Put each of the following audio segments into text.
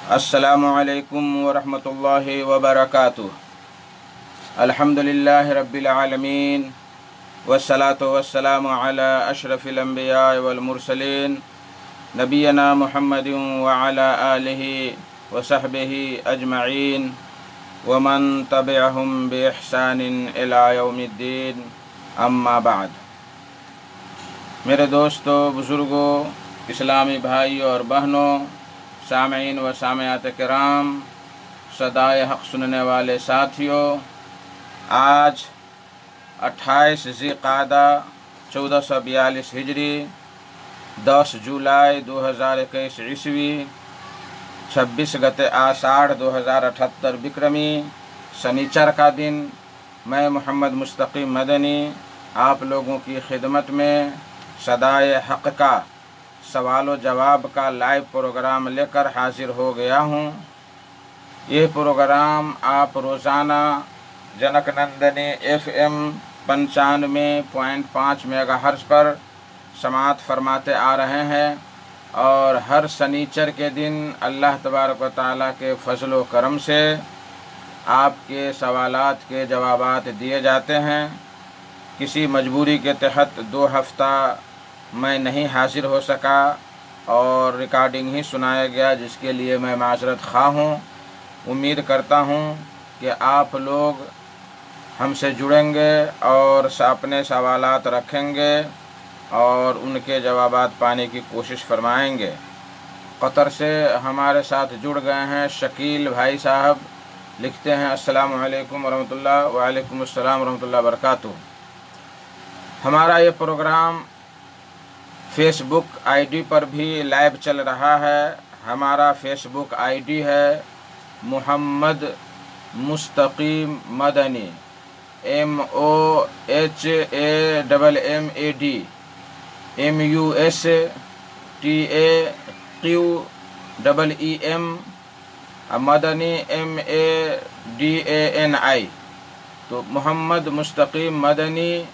अस्सलामु अलैकुम वरहमतुल्लाहि वबरकातुह। अल्हम्दुलिल्लाहि रब्बिल आलमीन वस्सलातु वस्सलामु अला अशरफिल अंबिया वल मुरसलीन नबियना मुहम्मदिन व अला आलिहि व सहबिहि अजमईन व मन तबिअहुम बि इहसानिन इला यौमिद्दीन, अम्मा बाद। मेरे दोस्तों, बुज़ुर्गों, इस्लामी भाइयों और बहनों, सामीन व सामियात किराम, सदाए हक़ सुनने वाले साथियों, आज 28 ज़िक़ादा 1442 हिजरी, 10 जुलाई 2021 ईस्वी, 26 गते आषाढ़ 2078 बिक्रमी, शनिचर का दिन, मैं मोहम्मद मुस्तकीम मदनी आप लोगों की खिदमत में सदाए हक़ का सवाल व जवाब का लाइव प्रोग्राम लेकर हाजिर हो गया हूँ। ये प्रोग्राम आप रोज़ाना जनक नंदनी FM 95.5 मेगाहर्ट्ज़ पर समाअत फरमाते आ रहे हैं और हर शनिचर के दिन अल्लाह तबारक व तआला के फजल व करम से आपके सवालात के जवाबात दिए जाते हैं। किसी मजबूरी के तहत 2 हफ्ता मैं नहीं हाजिर हो सका और रिकॉर्डिंग ही सुनाया गया, जिसके लिए मैं माजरत ख़्वाह हूँ। उम्मीद करता हूँ कि आप लोग हमसे जुड़ेंगे और अपने सवालात रखेंगे और उनके जवाबात पाने की कोशिश फरमाएंगे। कतर से हमारे साथ जुड़ गए हैं शकील भाई साहब, लिखते हैं अस्सलामु अलैकुम वरहमतुल्लाह। वालेकुम अस्सलाम वरहमतुल्लाह वबरकातुह। हमारा ये प्रोग्राम फेसबुक आईडी पर भी लाइव चल रहा है। हमारा फेसबुक आईडी है मोहम्मद मुस्तकीम Madani, MOHAMMAD MUSTAQEEM Madani MADANI। तो मोहम्मद मुस्तकीम मदनी,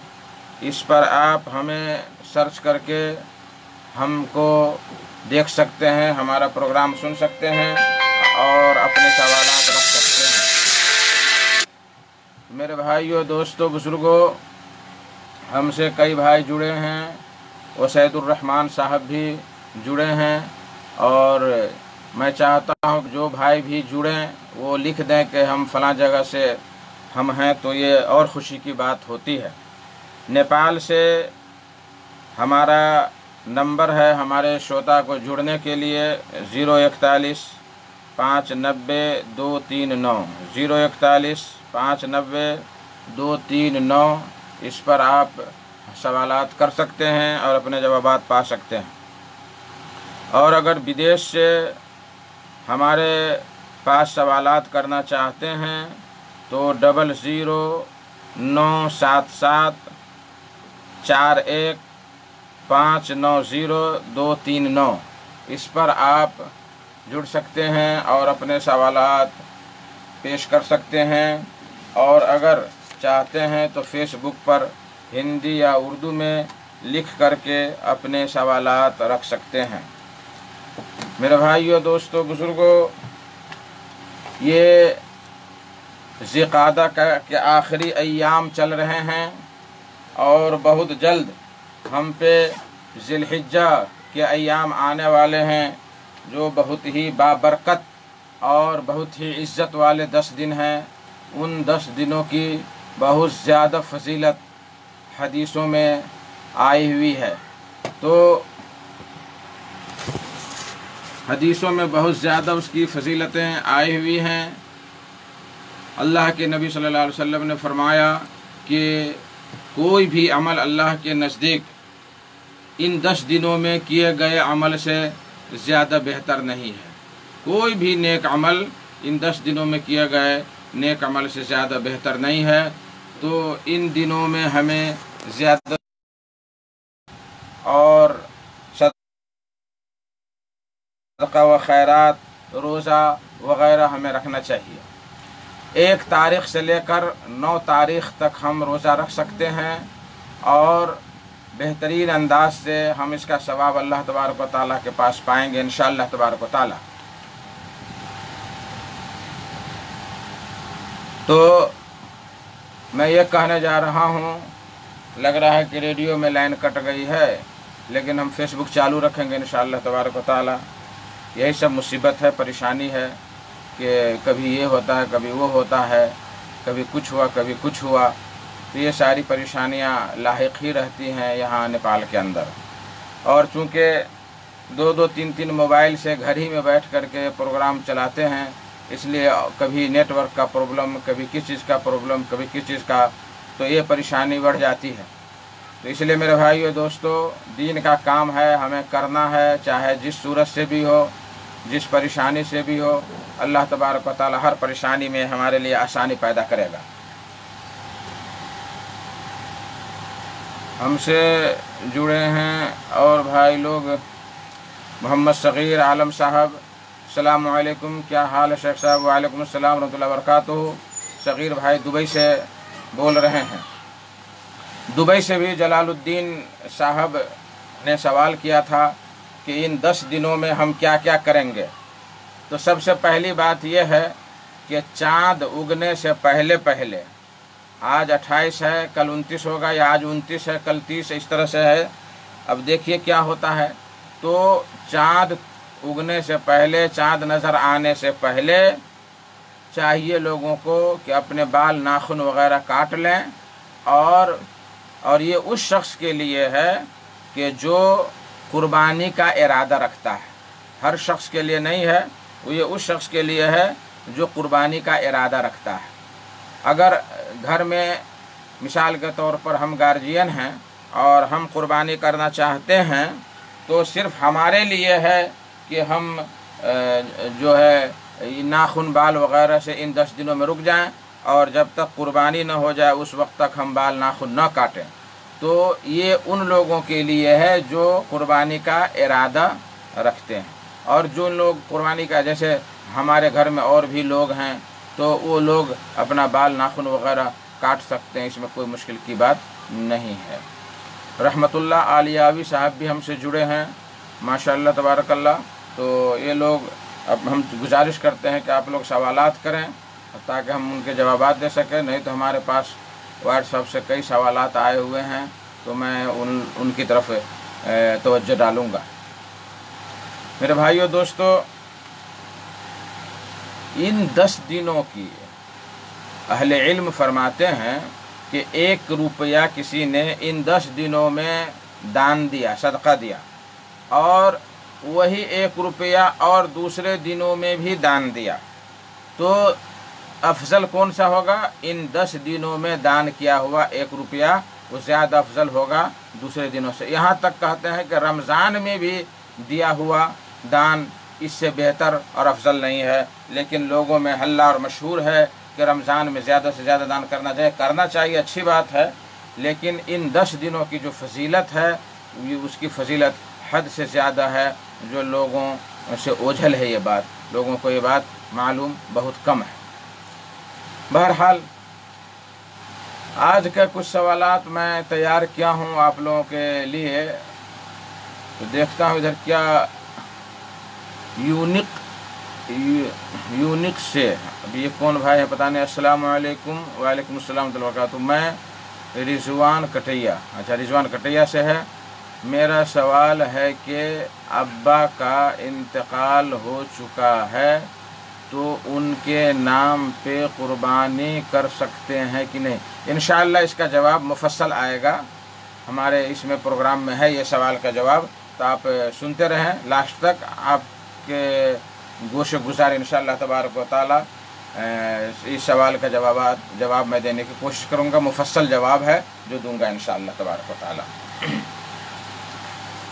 इस पर आप हमें सर्च करके हमको देख सकते हैं, हमारा प्रोग्राम सुन सकते हैं और अपने सवालात रख सकते हैं। मेरे भाइयों, दोस्तों, बुज़ुर्गों, हमसे कई भाई जुड़े हैं, वसैदुर्रहमान साहब भी जुड़े हैं और मैं चाहता हूँ कि जो भाई भी जुड़ें वो लिख दें कि हम फ़लाँ जगह से हम हैं, तो ये और ख़ुशी की बात होती है। नेपाल से हमारा नंबर है हमारे श्रोता को जुड़ने के लिए 041 590 239 041 590 239। इस पर आप सवालात कर सकते हैं और अपने जवाबात पा सकते हैं। और अगर विदेश से हमारे पास सवालात करना चाहते हैं तो 0097741590 239 इस पर आप जुड़ सकते हैं और अपने सवालात पेश कर सकते हैं। और अगर चाहते हैं तो फेसबुक पर हिंदी या उर्दू में लिख करके अपने सवालात रख सकते हैं। मेरे भाइयों, दोस्तों, बुज़ुर्गों, ये ज़िक़ादा के आखिरी अय्याम चल रहे हैं और बहुत जल्द हम पे ज़िलहिज्जा के अय्याम आने वाले हैं, जो बहुत ही बाबरकत और बहुत ही इज़्ज़त वाले 10 दिन हैं। उन 10 दिनों की बहुत ज़्यादा फजीलत हदीसों में आई हुई है। तो हदीसों में बहुत ज़्यादा उसकी फजीलतें आई हुई हैं। अल्लाह के नबी सल्लल्लाहु अलैहि वसल्लम ने फरमाया कि कोई भी अमल अल्लाह के नज़दीक इन 10 दिनों में किए गए अमल से ज़्यादा बेहतर नहीं है। कोई भी नेक अमल इन 10 दिनों में किए गए नेक अमल से ज़्यादा बेहतर नहीं है। तो इन दिनों में हमें ज़्यादा और सदका व खैरात, रोज़ा वग़ैरह हमें रखना चाहिए। 1 तारीख़ से लेकर 9 तारीख़ तक हम रोज़ा रख सकते हैं और बेहतरीन अंदाज से हम इसका सवाब अल्लाह तबारक व तआला के पास पाएंगे इंशाअल्लाह तबारक व तआला। तो मैं ये कहने जा रहा हूँ, लग रहा है कि रेडियो में लाइन कट गई है, लेकिन हम फेसबुक चालू रखेंगे इंशाअल्लाह तबारक व तआला। यही सब मुसीबत है, परेशानी है कि कभी ये होता है, कभी वो होता है, कभी कुछ हुआ, कभी कुछ हुआ। तो ये सारी परेशानियाँ लाहिक ही रहती हैं यहाँ नेपाल के अंदर। और चूँकि 2-2, 3-3 मोबाइल से घर ही में बैठ करके प्रोग्राम चलाते हैं, इसलिए कभी नेटवर्क का प्रॉब्लम, कभी किस चीज़ का प्रॉब्लम, कभी किस चीज़ का, तो ये परेशानी बढ़ जाती है। तो इसलिए मेरे भाइयों दोस्तों, दीन का काम है, हमें करना है, चाहे जिस सूरत से भी हो, जिस परेशानी से भी हो। अल्लाह तबारक व तआला हर परेशानी में हमारे लिए आसानी पैदा करेगा। हमसे जुड़े हैं और भाई लोग, मोहम्मद सग़ीर आलम साहब, अस्सलामु अलैकुम, क्या हाल है शेख साहब? वालेकुम अस्सलाम रहमतुल्लाहि व बरकातुहू। सग़ीर भाई दुबई से बोल रहे हैं। दुबई से भी जलालुद्दीन साहब ने सवाल किया था कि इन 10 दिनों में हम क्या क्या करेंगे। तो सबसे पहली बात यह है कि चाँद उगने से पहले पहले, आज 28 है, कल 29 होगा, या आज 29 है, कल 30, इस तरह से है। अब देखिए क्या होता है। तो चाँद उगने से पहले, चाँद नज़र आने से पहले चाहिए लोगों को कि अपने बाल नाखून वग़ैरह काट लें। और ये उस शख्स के लिए है कि जो कुर्बानी का इरादा रखता है। हर शख्स के लिए नहीं है, ये उस शख्स के लिए है जो कुर्बानी का इरादा रखता है। अगर घर में मिसाल के तौर पर हम गार्जियन हैं और हम कुर्बानी करना चाहते हैं, तो सिर्फ हमारे लिए है कि हम जो है नाखून बाल वग़ैरह से इन 10 दिनों में रुक जाएं, और जब तक कुर्बानी न हो जाए उस वक्त तक हम बाल नाखून न काटें। तो ये उन लोगों के लिए है जो कुर्बानी का इरादा रखते हैं। और जो लोग कुर्बानी का, जैसे हमारे घर में और भी लोग हैं, तो वो लोग अपना बाल नाखून वग़ैरह काट सकते हैं, इसमें कोई मुश्किल की बात नहीं है। रहमतुल्लाह आलियावी साहब भी हमसे जुड़े हैं, माशाअल्लाह तबारकल्लाह। तो ये लोग, अब हम गुजारिश करते हैं कि आप लोग सवालात करें ताकि हम उनके जवाबात दे सकें। नहीं तो हमारे पास व्हाट्सएप से कई सवालात आए हुए हैं, तो मैं उनकी तरफ तवज्जो डालूँगा। मेरे भाइयों दोस्तों, इन 10 दिनों की अहले इल्म फरमाते हैं कि 1 रुपया किसी ने इन 10 दिनों में दान दिया, सदका दिया, और वही 1 रुपया और दूसरे दिनों में भी दान दिया, तो अफजल कौन सा होगा? इन 10 दिनों में दान किया हुआ 1 रुपया वो ज़्यादा अफजल होगा दूसरे दिनों से। यहाँ तक कहते हैं कि रमज़ान में भी दिया हुआ दान इससे बेहतर और अफजल नहीं है। लेकिन लोगों में हल्ला और मशहूर है कि रमज़ान में ज़्यादा से ज़्यादा दान करना चाहिए, अच्छी बात है। लेकिन इन 10 दिनों की जो फजीलत है, उसकी फजीलत हद से ज़्यादा है। जो लोगों से ओझल है ये बात, लोगों को ये बात मालूम बहुत कम है। बहरहाल आज के कुछ सवालात मैं तैयार किया हूँ आप लोगों के लिए। तो देखता हूँ इधर क्या यूनिक से, अब ये कौन भाई है पता नहीं। अस्सलाम वालेकुम। वालेकुम अस्सलाम व बरकातुहू। मैं रिजवान कटैया, अच्छा रिजवान कटैया से है। मेरा सवाल है कि अब्बा का इंतकाल हो चुका है, तो उनके नाम पे कुर्बानी कर सकते हैं कि नहीं? इंशाअल्लाह इसका जवाब मुफस्सल आएगा हमारे इसमें प्रोग्राम में है ये सवाल का जवाब। तो आप सुनते रहें लास्ट तक, आपके गोश गुजार इंशाअल्लाह तबारक व तआला इस सवाल का जवाब मैं देने की कोशिश करूँगा। मुफस्सल जवाब है जो दूंगा इंशाअल्लाह तबारक व तआला।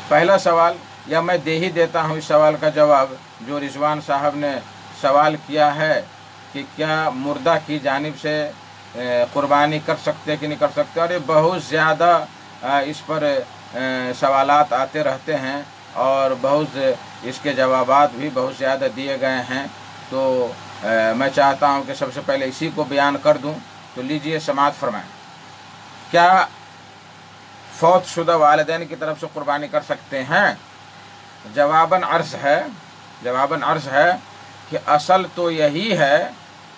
पहला सवाल, या मैं दे ही देता हूँ इस सवाल का जवाब जो रिजवान साहब ने सवाल किया है कि क्या मुर्दा की जानिब से कुर्बानी कर सकते कि नहीं कर सकते। और ये बहुत ज़्यादा इस पर सवालात आते रहते हैं और बहुत इसके जवाबात भी बहुत ज़्यादा दिए गए हैं। तो मैं चाहता हूं कि सबसे पहले इसी को बयान कर दूं। तो लीजिए समाअत फरमाएं, क्या फौत शुदा वालिदैन की तरफ से कुर्बानी कर सकते हैं? जवाबन अर्ज़ है कि असल तो यही है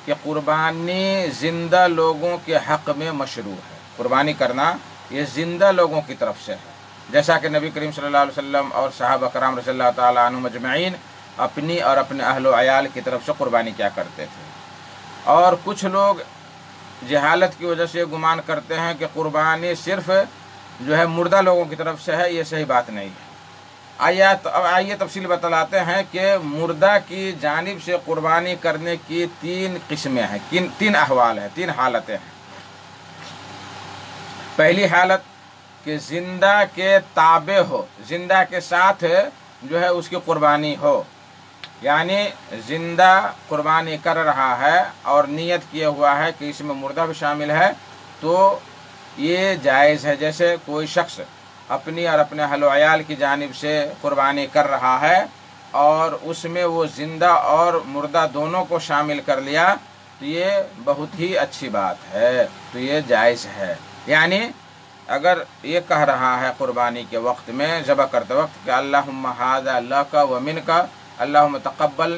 کہ قربانی زندہ لوگوں کے حق میں مشروع ہے، قربانی کرنا یہ زندہ لوگوں کی طرف سے ہے، جیسا کہ نبی کریم صلی اللہ علیہ وسلم اور صحابہ کرام رضی اللہ تعالیٰ عنہم اجمعین اپنی اور اپنے اہل و عیال کی طرف سے قربانی کیا کرتے تھے۔ اور کچھ لوگ جہالت کی وجہ سے گمان کرتے ہیں کہ قربانی صرف جو ہے مردہ لوگوں کی طرف سے ہے، یہ صحیح بات نہیں ہے۔ آئیے تفصیل بتلاتے ہیں کہ مردہ کی جانب سے قربانی کرنے کی 3 قسمیں ہیں، 3 احوال ہیں، 3 حالتیں ہیں۔ پہلی حالت کہ زندہ کے تابع ہو، زندہ کے ساتھ جو ہے اس کی قربانی ہو، یعنی زندہ قربانی کر رہا ہے اور نیت کیا ہوا ہے کہ اس میں مردہ بھی شامل ہے تو یہ جائز ہے۔ جیسے کوئی شخص اپنی اور اپنے اہل و عیال کی جانب سے قربانی کر رہا ہے اور اس میں وہ زندہ اور مردہ دونوں کو شامل کر لیا تو یہ بہت ہی اچھی بات ہے، تو یہ جائز ہے۔ یعنی اگر یہ کہہ رہا ہے قربانی کے وقت میں، ذبح کرتے وقت کہ اللہم ھذا لک و منک اللہم تقبل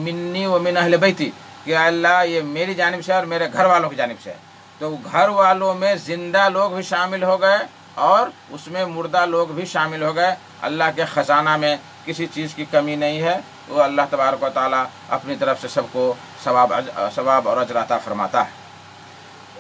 منی و من اہل بیتی، کہ اللہ یہ میری جانب سے اور میرے گھر والوں کی جانب سے ہے، تو گھر والوں میں زندہ لوگ بھی شامل ہو گئے اور اس میں مردہ لوگ بھی شامل ہو گئے۔ اللہ کے خزانہ میں کسی چیز کی کمی نہیں ہے، وہ اللہ تبارک و تعالیٰ اپنی طرف سے سب کو ثواب اور اجر عطا فرماتا ہے۔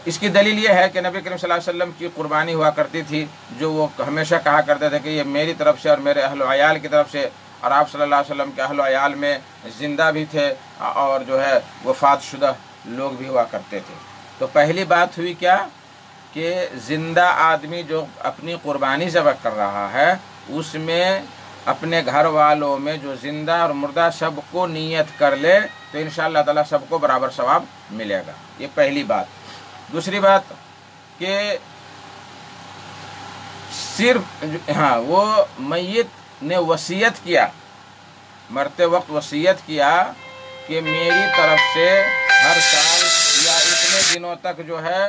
اس کی دلیل یہ ہے کہ نبی کریم صلی اللہ علیہ وسلم کی قربانی ہوا کرتی تھی جو وہ ہمیشہ کہا کرتے تھے کہ یہ میری طرف سے اور میرے اہل و عیال کی طرف سے، اور آپ صلی اللہ علیہ وسلم کے اہل و عیال میں زندہ بھی تھے اور جو ہے وفات شدہ لوگ بھی ہوا کرتے تھے۔ تو پہلی بات ہوئی کیا کہ زندہ آدمی جو اپنی قربانی ذبح کر رہا ہے اس میں اپنے گھر والوں میں جو زندہ اور مردہ سب کو نیت کر لے تو انشاءاللہ تعالیٰ سب کو برابر ثواب ملے گا، یہ پہلی بات۔ دوسری بات کہ صرف وہ میت نے وصیت کیا، مرتے وقت وصیت کیا کہ میری طرف سے ہر سال یا اتنے دنوں تک جو ہے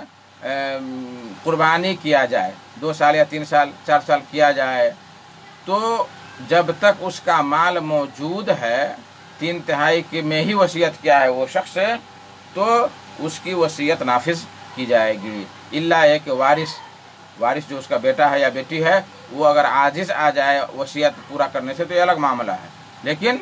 قربانی کیا جائے، 2 سال یا 3 سال 4 سال کیا جائے، تو جب تک اس کا مال موجود ہے 3/3 کی میں ہی وصیت کیا ہے وہ شخص، تو اس کی وصیت نافذ کی جائے گی، الا ہے کہ وارث جو اس کا بیٹا ہے یا بیٹی ہے وہ اگر عاجز آ جائے وصیت پورا کرنے سے تو یہ الگ معاملہ ہے، لیکن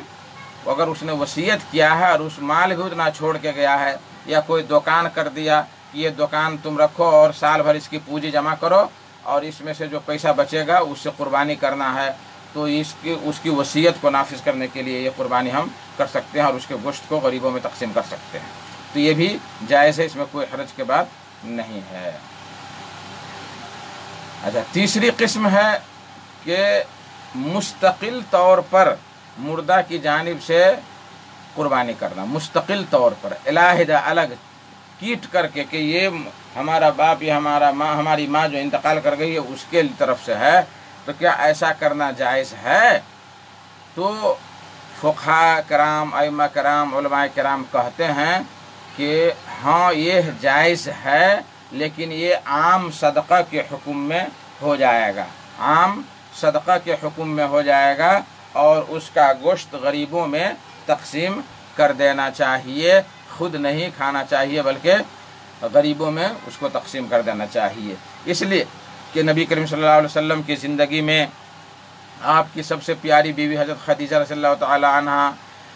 اگر اس نے وصیت کیا ہے اور اس مال بھی اتنا چھوڑ کے گیا ہے یا کوئی دکان کر دیا کہ یہ دکان تم رکھو اور سال بھر اس کی پونجی جمع کرو اور اس میں سے جو پیسہ بچے گا اس سے قربانی کرنا ہے، تو اس کی وصیت کو نافذ کرنے کے لیے یہ قربانی ہم کر سکتے ہیں اور اس کے گوشت کو غریبوں میں تقسیم کر سکتے ہیں، تو یہ بھی جائز ہے، اس میں کوئی حرج کی بات نہیں ہے۔ اچھا، تیسری قسم ہے کہ مستقل طور پر مردہ کی جانب سے قربانی کرنا، مستقل طور پر علیحدہ الگ کیٹ کر کے کہ یہ ہمارا باپ یا ہماری ماں جو انتقال کر گئی ہے اس کے طرف سے ہے، تو کیا ایسا کرنا جائز ہے؟ تو فقہاء کرام، ائمہ کرام، علماء کرام کہتے ہیں کہ ہاں یہ جائز ہے، لیکن یہ عام صدقہ کے حکم میں ہو جائے گا، عام صدقہ کے حکم میں ہو جائے گا اور اس کا گوشت غریبوں میں تقسیم کر دینا چاہیے، خود نہیں کھانا چاہیے بلکہ غریبوں میں اس کو تقسیم کر دینا چاہیے، اس لیے کہ نبی کریم صلی اللہ علیہ وسلم کی زندگی میں آپ کی سب سے پیاری بیوی حضرت خدیجہ رضی اللہ تعالی عنہا،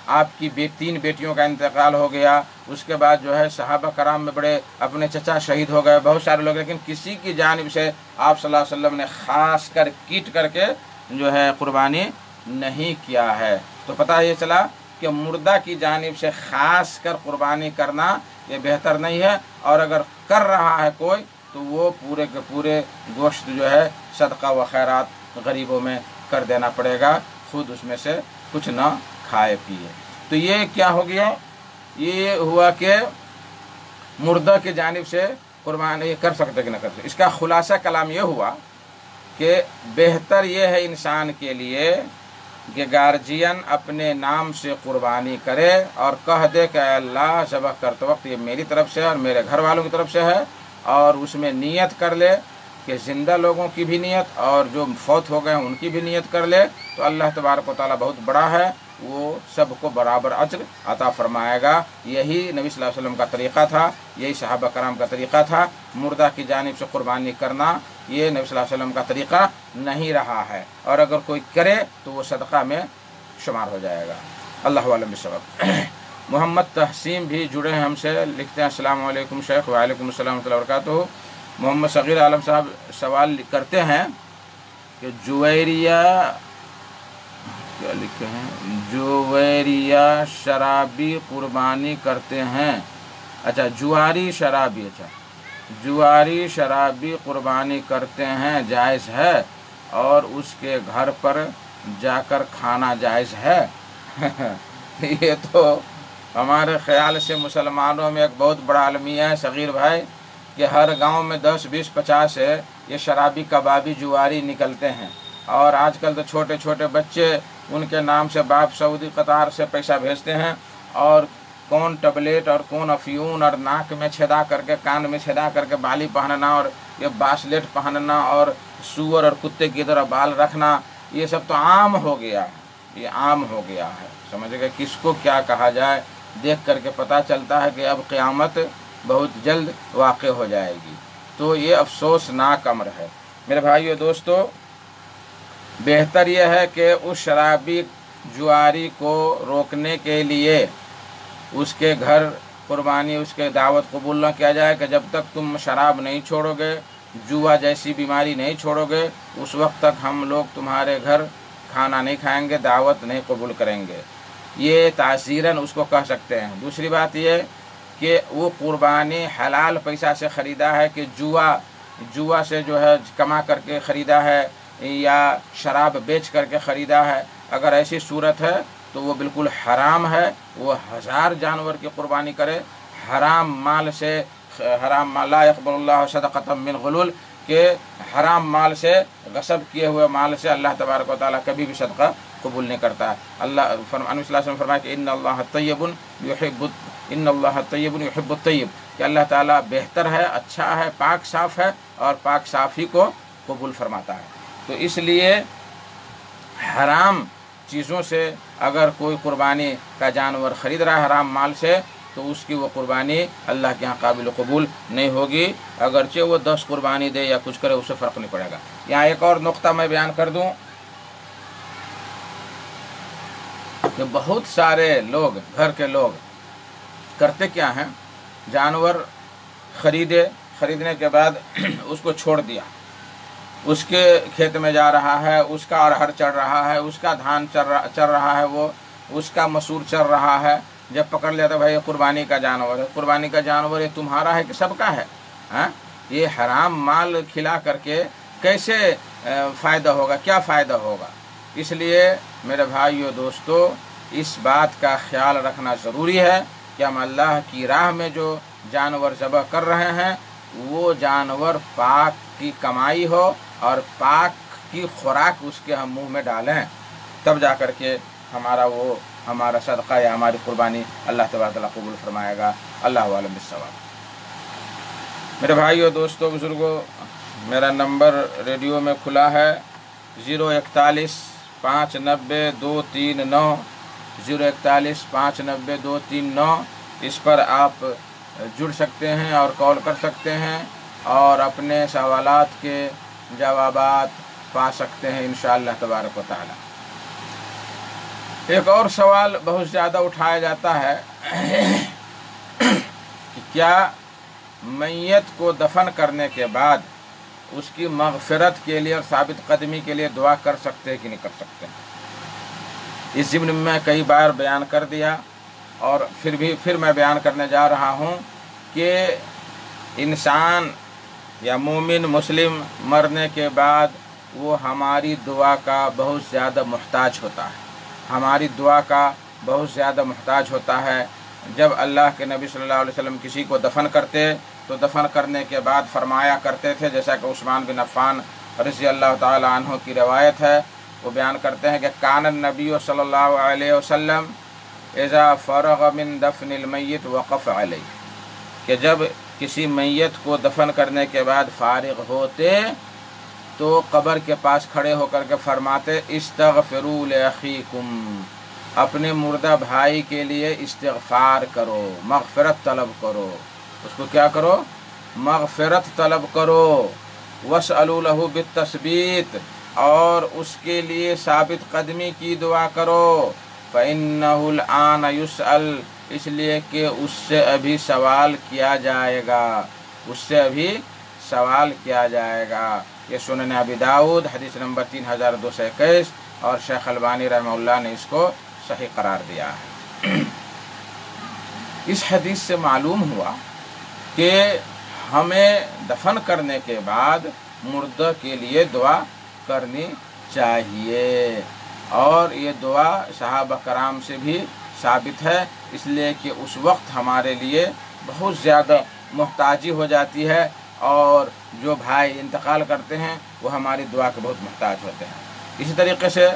آپ کی 3 بیٹیوں کا انتقال ہو گیا، اس کے بعد جو ہے صحابہ کرام میں بڑے اپنے چچا شہید ہو گئے، بہت سارے لوگ، لیکن کسی کی جانب سے آپ صلی اللہ علیہ وسلم نے خاص کر کیٹ کر کے جو ہے قربانی نہیں کیا ہے، تو پتہ یہ چلا کہ مردہ کی جانب سے خاص کر قربانی کرنا یہ بہتر نہیں ہے، اور اگر کر رہا ہے کوئی تو وہ پورے کے پورے گوشت جو ہے صدقہ و خیرات غریبوں میں کر دینا پڑے گا، خود اس میں سے کچھ نہ کھائے پیے۔ تو یہ کیا ہو گیا؟ یہ ہوا کہ مردہ کی جانب سے قربانی کر سکتے کہ نہ کر سکتے۔ اس کا خلاصہ کلام یہ ہوا کہ بہتر یہ ہے انسان کے لیے کہ گارجین اپنے نام سے قربانی کرے اور کہہ دے کہ اے اللہ ذبح کرتے وقت یہ میری طرف سے اور میرے گھر والوں کی طرف سے ہے، اور اس میں نیت کر لے کہ زندہ لوگوں کی بھی نیت اور جو فوت ہو گئے ہیں ان کی بھی نیت کر لے تو اللہ تبارک و تعالیٰ بہت بڑا ہے، وہ سب کو برابر اجر عطا فرمائے گا۔ یہی نبی صلی اللہ علیہ وسلم کا طریقہ تھا، یہی صحابہ کرام کا طریقہ تھا۔ مردہ کی جانب سے قربانی کرنا یہ نبی صلی اللہ علیہ وسلم کا طریقہ نہیں رہا ہے، اور اگر کوئی کرے تو وہ صدقہ میں شمار ہو جائے گا۔ اللہ عالم بالصواب۔ محمد تحسین بھی جڑے ہیں ہم سے، لکھتے ہیں السلام علیکم شیخ۔ وعلیکم السلام ورحمۃ اللہ وبرکاتہ۔ محمد صغیر عالم صاحب سوال کرتے ہیں کہ جویریہ کیا لکھے ہیں، جویریہ شرابی قربانی کرتے ہیں، اچھا جواری شرابی، اچھا جواری شرابی قربانی کرتے ہیں، جائز ہے؟ اور اس کے گھر پر جا کر کھانا جائز ہے؟ یہ تو ہمارے خیال سے مسلمانوں میں ایک بہت بڑا المیہ ہے صغیر بھائی، کہ ہر گاؤں میں 10 20 50 ہے یہ شرابی کبابی جواری نکلتے ہیں، اور آج کل تو چھوٹے چھوٹے بچے ان کے نام سے باپ سعودی قطار سے پیسہ بھیجتے ہیں، اور کون ٹبلیٹ اور کون افیون اور ناک میں چھدا کر کے، کان میں چھدا کر کے بالی پہننا، اور یہ باسلیٹ پہننا، اور سور اور کتے کی طرح بال رکھنا، یہ سب تو عام ہو گیا ہے، یہ عام ہو گیا ہے۔ سمجھ گئے کس کو کیا کہا جائے؟ دیکھ کر کے پتہ چلتا ہے کہ اب قیامت بہت جلد واقع ہو جائے گی، تو یہ افسوسناک امر ہے۔ میرے بھائیو دوستو، بہتر یہ ہے کہ اس شرابی جواری کو روکنے کے لیے اس کے گھر قربانی، اس کے دعوت قبول نہ کیا جائے کہ جب تک تم شراب نہیں چھوڑو گے، جوا جیسی بیماری نہیں چھوڑو گے، اس وقت تک ہم لوگ تمہارے گھر کھانا نہیں کھائیں گے، دعوت نہیں قبول کریں گے، یہ تعزیراً اس کو کہہ سکتے ہیں۔ دوسری بات یہ کہ وہ قربانی حلال پیسہ سے خریدا ہے کہ جوا سے جو ہے کما کر کے خریدا ہے، یا شراب بیچ کر کے خریدا ہے، اگر ایسی صورت ہے تو وہ بالکل حرام ہے۔ وہ 1000 جانور کی قربانی کرے، حرام مال سے، حرام مال لا يقبل اللہ صدقۃ من غلول، کہ حرام مال سے، غصب کیے ہوئے مال سے اللہ تبارک و تعالیٰ کبھی بھی صدقہ قبول نہیں کرتا ہے۔ اللہ صلی اللہ علیہ وسلم فرمایا کہ ان اللہ طیب یحب الطیب، کہ اللہ تعالیٰ بہتر ہے، اچھا ہے، پاک صاف ہے، اور پاک صافی کو قبول فرماتا ہے۔ تو اس لیے حرام چیزوں سے اگر کوئی قربانی کا جانور خرید رہا ہے حرام مال سے، تو اس کی وہ قربانی اللہ کے ہاں قابل قبول نہیں ہوگی، اگرچہ وہ 10 قربانی دے یا کچھ کرے، اس سے فرق نہیں پڑے گا۔ یہاں ایک اور نقطہ میں بیان کر دوں کہ بہت سارے لوگ، گھر کے لوگ کرتے کیا ہیں، جانور خریدنے کے بعد اس کو چھوڑ دیا، اس کے کھیت میں جا رہا ہے، اس کا ارہر چڑھ رہا ہے، اس کا دھان چر رہا ہے، وہ اس کا مسور چر رہا ہے، جب پکڑ لیا تو بھائی یہ قربانی کا جانور ہے، قربانی کا جانور یہ تمہارا ہے کہ سب کا ہے؟ یہ حرام مال کھلا کر کے کیسے فائدہ ہوگا؟ کیا فائدہ ہوگا؟ اس لیے میرے بھائیو دوستو، اس بات کا خیال رکھنا ضروری ہے کہ ہم اللہ کی راہ میں جو جانور ذبح کر رہے ہیں وہ جانور پاک کی کمائی ہو اور پاک کی خوراک اس کے ہم منہ میں ڈالیں، تب جا کر کے ہمارا صدقہ یا ہماری قربانی اللہ تبارک و تعالیٰ قبول فرمائے گا۔ اللہ عالم بالصواب۔ میرے بھائیو دوستو بزرگو، میرا نمبر ریڈیو میں کھلا ہے 041 590 239، 041 590 239، اس پر آپ جڑ سکتے ہیں اور کال کر سکتے ہیں اور اپنے سوالات کے جوابات پا سکتے ہیں انشاءاللہ تبارک و تعالی۔ ایک اور سوال بہت زیادہ اٹھایا جاتا ہے کہ کیا میت کو دفن کرنے کے بعد اس کی مغفرت کے لیے اور ثابت قدمی کے لیے دعا کر سکتے ہیں کہ نہیں کر سکتے؟ اس ضمن میں کئی بار بیان کر دیا، اور پھر میں بیان کرنے جا رہا ہوں کہ انسان یا مومن مسلم مرنے کے بعد وہ ہماری دعا کا بہت زیادہ محتاج ہوتا ہے، ہماری دعا کا بہت زیادہ محتاج ہوتا ہے۔ جب اللہ کے نبی صلی اللہ علیہ وسلم کسی کو دفن کرتے تو دفن کرنے کے بعد فرمایا کرتے تھے، جیسا کہ عثمان بن عفان رضی اللہ تعالی عنہ کی روایت ہے، وہ بیان کرتے ہیں کہ کان النبی صلی اللہ علیہ وسلم اذا فرغ من دفن المیت وقف علیہ، کہ جب किसी मैयत को दफन करने के बाद फारिग होते तो कब्र के पास खड़े होकर के फरमाते इस्तगफिरू लिअखीकुम, अपने मुर्दा भाई के लिए इस्तिग़फ़ार करो, मग़फ़िरत तलब करो। उसको क्या करो? मग़फ़िरत तलब करो। वस्अलू लहू बित्तस्बीत, और उसके लिए साबित कदमी की दुआ करो। फ़इन्नहुल आन युसअल, इसलिए कि उससे अभी सवाल किया जाएगा, उससे अभी सवाल किया जाएगा। ये सुनन अबी दाऊद हदीस नंबर 3221 और शेख अलबानी रहमहुल्लाह ने इसको सही करार दिया है। इस हदीस से मालूम हुआ कि हमें दफन करने के बाद मुर्दा के लिए दुआ करनी चाहिए, और ये दुआ सहाबा कराम से भी साबित है, इसलिए कि उस वक्त हमारे लिए बहुत ज़्यादा मुहताजी हो जाती है, और जो भाई इंतकाल करते हैं वो हमारी दुआ के बहुत मुहताज होते हैं। इसी तरीके से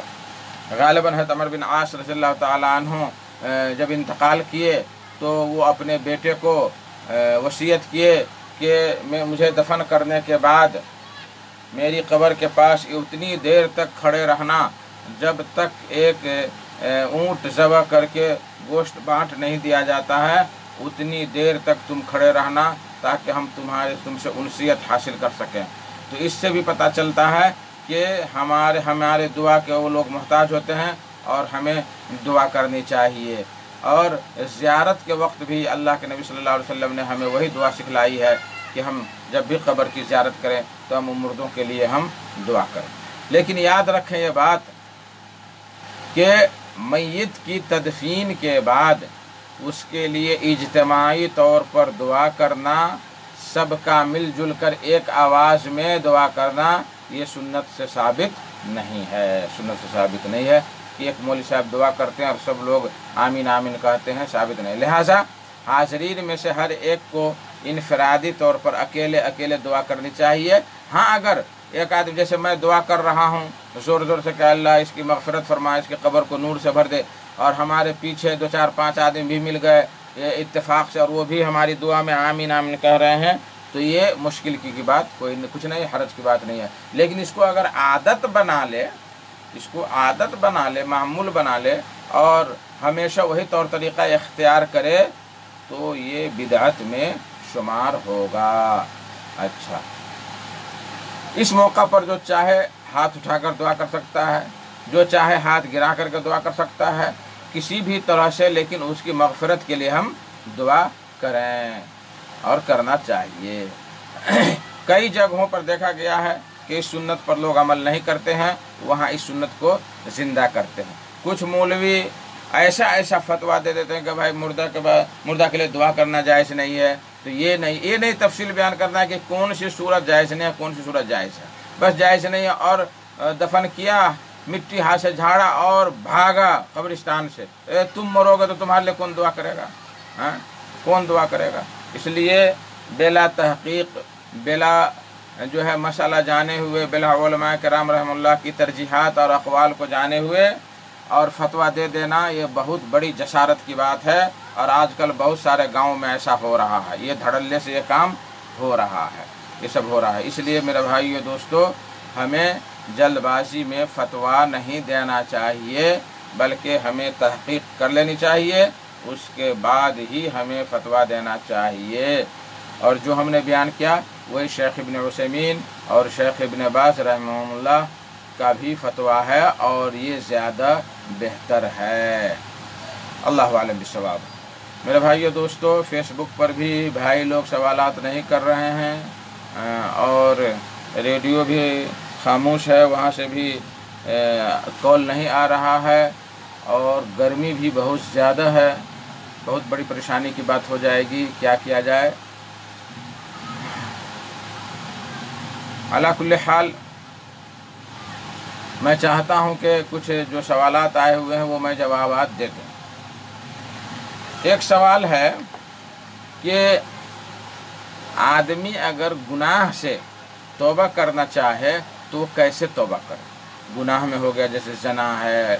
गालिबन हज़रत अमर बिन आस रज़ियल्लाहु ताला अन्हु जब इंतकाल किए तो वो अपने बेटे को वसीयत किए कि मुझे दफन करने के बाद मेरी कब्र के पास उतनी देर तक खड़े रहना जब तक एक ऊँट ज़बह करके गोश्त बांट नहीं दिया जाता है, उतनी देर तक तुम खड़े रहना ताकि हम तुमसे उनसियत हासिल कर सकें। तो इससे भी पता चलता है कि हमारे दुआ के वो लोग मोहताज होते हैं और हमें दुआ करनी चाहिए। और ज़ियारत के वक्त भी अल्लाह के नबी सल्लल्लाहु अलैहि वसल्लम ने हमें वही दुआ सिखलाई है कि हम जब भी कब्र की ज़ियारत करें तो हम मुर्दों के लिए हम दुआ करें। लेकिन याद रखें ये बात कि मैयत की तदफीन के बाद उसके लिए इज्तिमाई तौर पर दुआ करना, सबका मिलजुल कर एक आवाज़ में दुआ करना, ये सुन्नत से साबित नहीं है। सुन्नत से साबित नहीं है कि एक मौलवी साहब दुआ करते हैं और सब लोग आमीन आमीन कहते हैं, साबित नहीं। लिहाजा हाज़रीन में से हर एक को इनफरादी तौर पर अकेले अकेले दुआ करनी चाहिए। हाँ, अगर एक आदमी जैसे मैं दुआ कर रहा हूँ ज़ोर ज़ोर से कि अल्लाह इसकी मग़फ़िरत फरमाए, इसकी कब्र को नूर से भर दे, और हमारे पीछे 2 4 5 आदमी भी मिल गए इत्तेफाक से और वो भी हमारी दुआ में आमीन आमीन कह रहे हैं, तो ये मुश्किल की बात कुछ नहीं, हरज की बात नहीं है। लेकिन इसको अगर आदत बना ले, मामूल बना ले और हमेशा वही तौर तरीक़ा इख्तियार करे तो ये बिदअत में शुमार होगा। अच्छा, इस मौका पर जो चाहे हाथ उठाकर दुआ कर सकता है, जो चाहे हाथ गिरा करके दुआ कर सकता है, किसी भी तरह से, लेकिन उसकी मग़फ़िरत के लिए हम दुआ करें और करना चाहिए। कई जगहों पर देखा गया है कि इस सुन्नत पर लोग अमल नहीं करते हैं, वहाँ इस सुन्नत को ज़िंदा करते हैं। कुछ मौलवी ऐसा फतवा दे देते हैं कि भाई मुर्दा के लिए दुआ करना जायज़ नहीं है। तो ये नहीं तफसील बयान करना है कि कौन सी सूरत जायज़ नहीं है, कौन सी सूरत जायज़ है। बस जायज़ नहीं है और दफन किया, मिट्टी हाथ से झाड़ा और भागा कब्रिस्तान से। तुम मरोगे तो तुम्हारे लिए कौन दुआ करेगा? हाँ, कौन दुआ करेगा? इसलिए बेला तहक़ीक़, बेला जो है मसला जाने हुए, बेला उलमा किराम रहमतुल्लाह की तरजीहात और अक़वाल को जाने हुए और फतवा दे देना, ये बहुत बड़ी जसारत की बात है। और आजकल बहुत सारे गाँव में ऐसा हो रहा है, ये धड़ल्ले से ये काम हो रहा है, ये सब हो रहा है। इसलिए मेरे भाइयों दोस्तों, हमें जल्दबाजी में फतवा नहीं देना चाहिए, बल्कि हमें तहक़ीक़ कर लेनी चाहिए, उसके बाद ही हमें फतवा देना चाहिए। और जो हमने बयान किया वही शेख इब्न उसैमीन और शेख इब्न बाज़ रहमहुल्लाह का भी फतवा है, और ये ज़्यादा बेहतर है। अल्लाह आलम बिस्सवाब। मेरे भाइयों दोस्तों, फेसबुक पर भी भाई लोग सवालात नहीं कर रहे हैं और रेडियो भी खामोश है, वहाँ से भी कॉल नहीं आ रहा है, और गर्मी भी बहुत ज़्यादा है। बहुत बड़ी परेशानी की बात हो जाएगी, क्या किया जाए। अला कुल्ले हाल, मैं चाहता हूं कि कुछ जो सवालात आए हुए हैं वो मैं जवाबात दे दूं। एक सवाल है कि आदमी अगर गुनाह से तौबा करना चाहे तो वो कैसे तौबा करे? गुनाह में हो गया जैसे ज़ना है,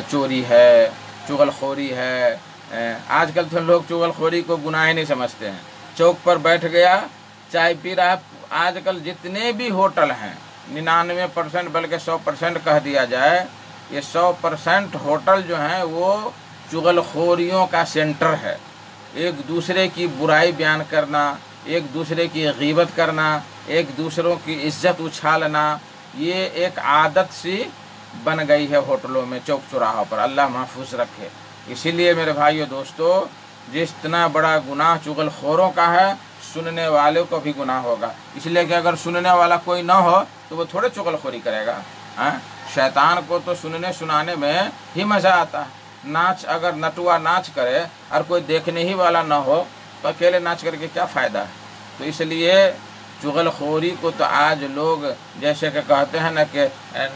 चोरी है, चुगलखोरी है। आजकल तो लोग चुगलखोरी को गुनाह ही नहीं समझते हैं, चौक पर बैठ गया, चाय पी रहा है। आजकल जितने भी होटल हैं 99% बल्कि 100% कह दिया जाए, ये 100% होटल जो हैं वो चुगलखोरियों का सेंटर है। एक दूसरे की बुराई बयान करना, एक दूसरे की गीबत करना, एक दूसरों की इज्जत उछालना, ये एक आदत सी बन गई है होटलों में, चौक चौराहों पर। अल्लाह महफूज रखे। इसीलिए मेरे भाइयों दोस्तों, जितना बड़ा गुनाह चुगलखोरों का है, सुनने वाले को भी गुनाह होगा। इसलिए कि अगर सुनने वाला कोई ना हो तो वो थोड़े चुगलखोरी करेगा। शैतान को तो सुनने सुनाने में ही मज़ा आता है। नाच, अगर नटुआ नाच करे और कोई देखने ही वाला ना हो तो अकेले नाच करके क्या फ़ायदा है। तो इसलिए चुगलखोरी को तो आज लोग जैसे कि कहते हैं ना कि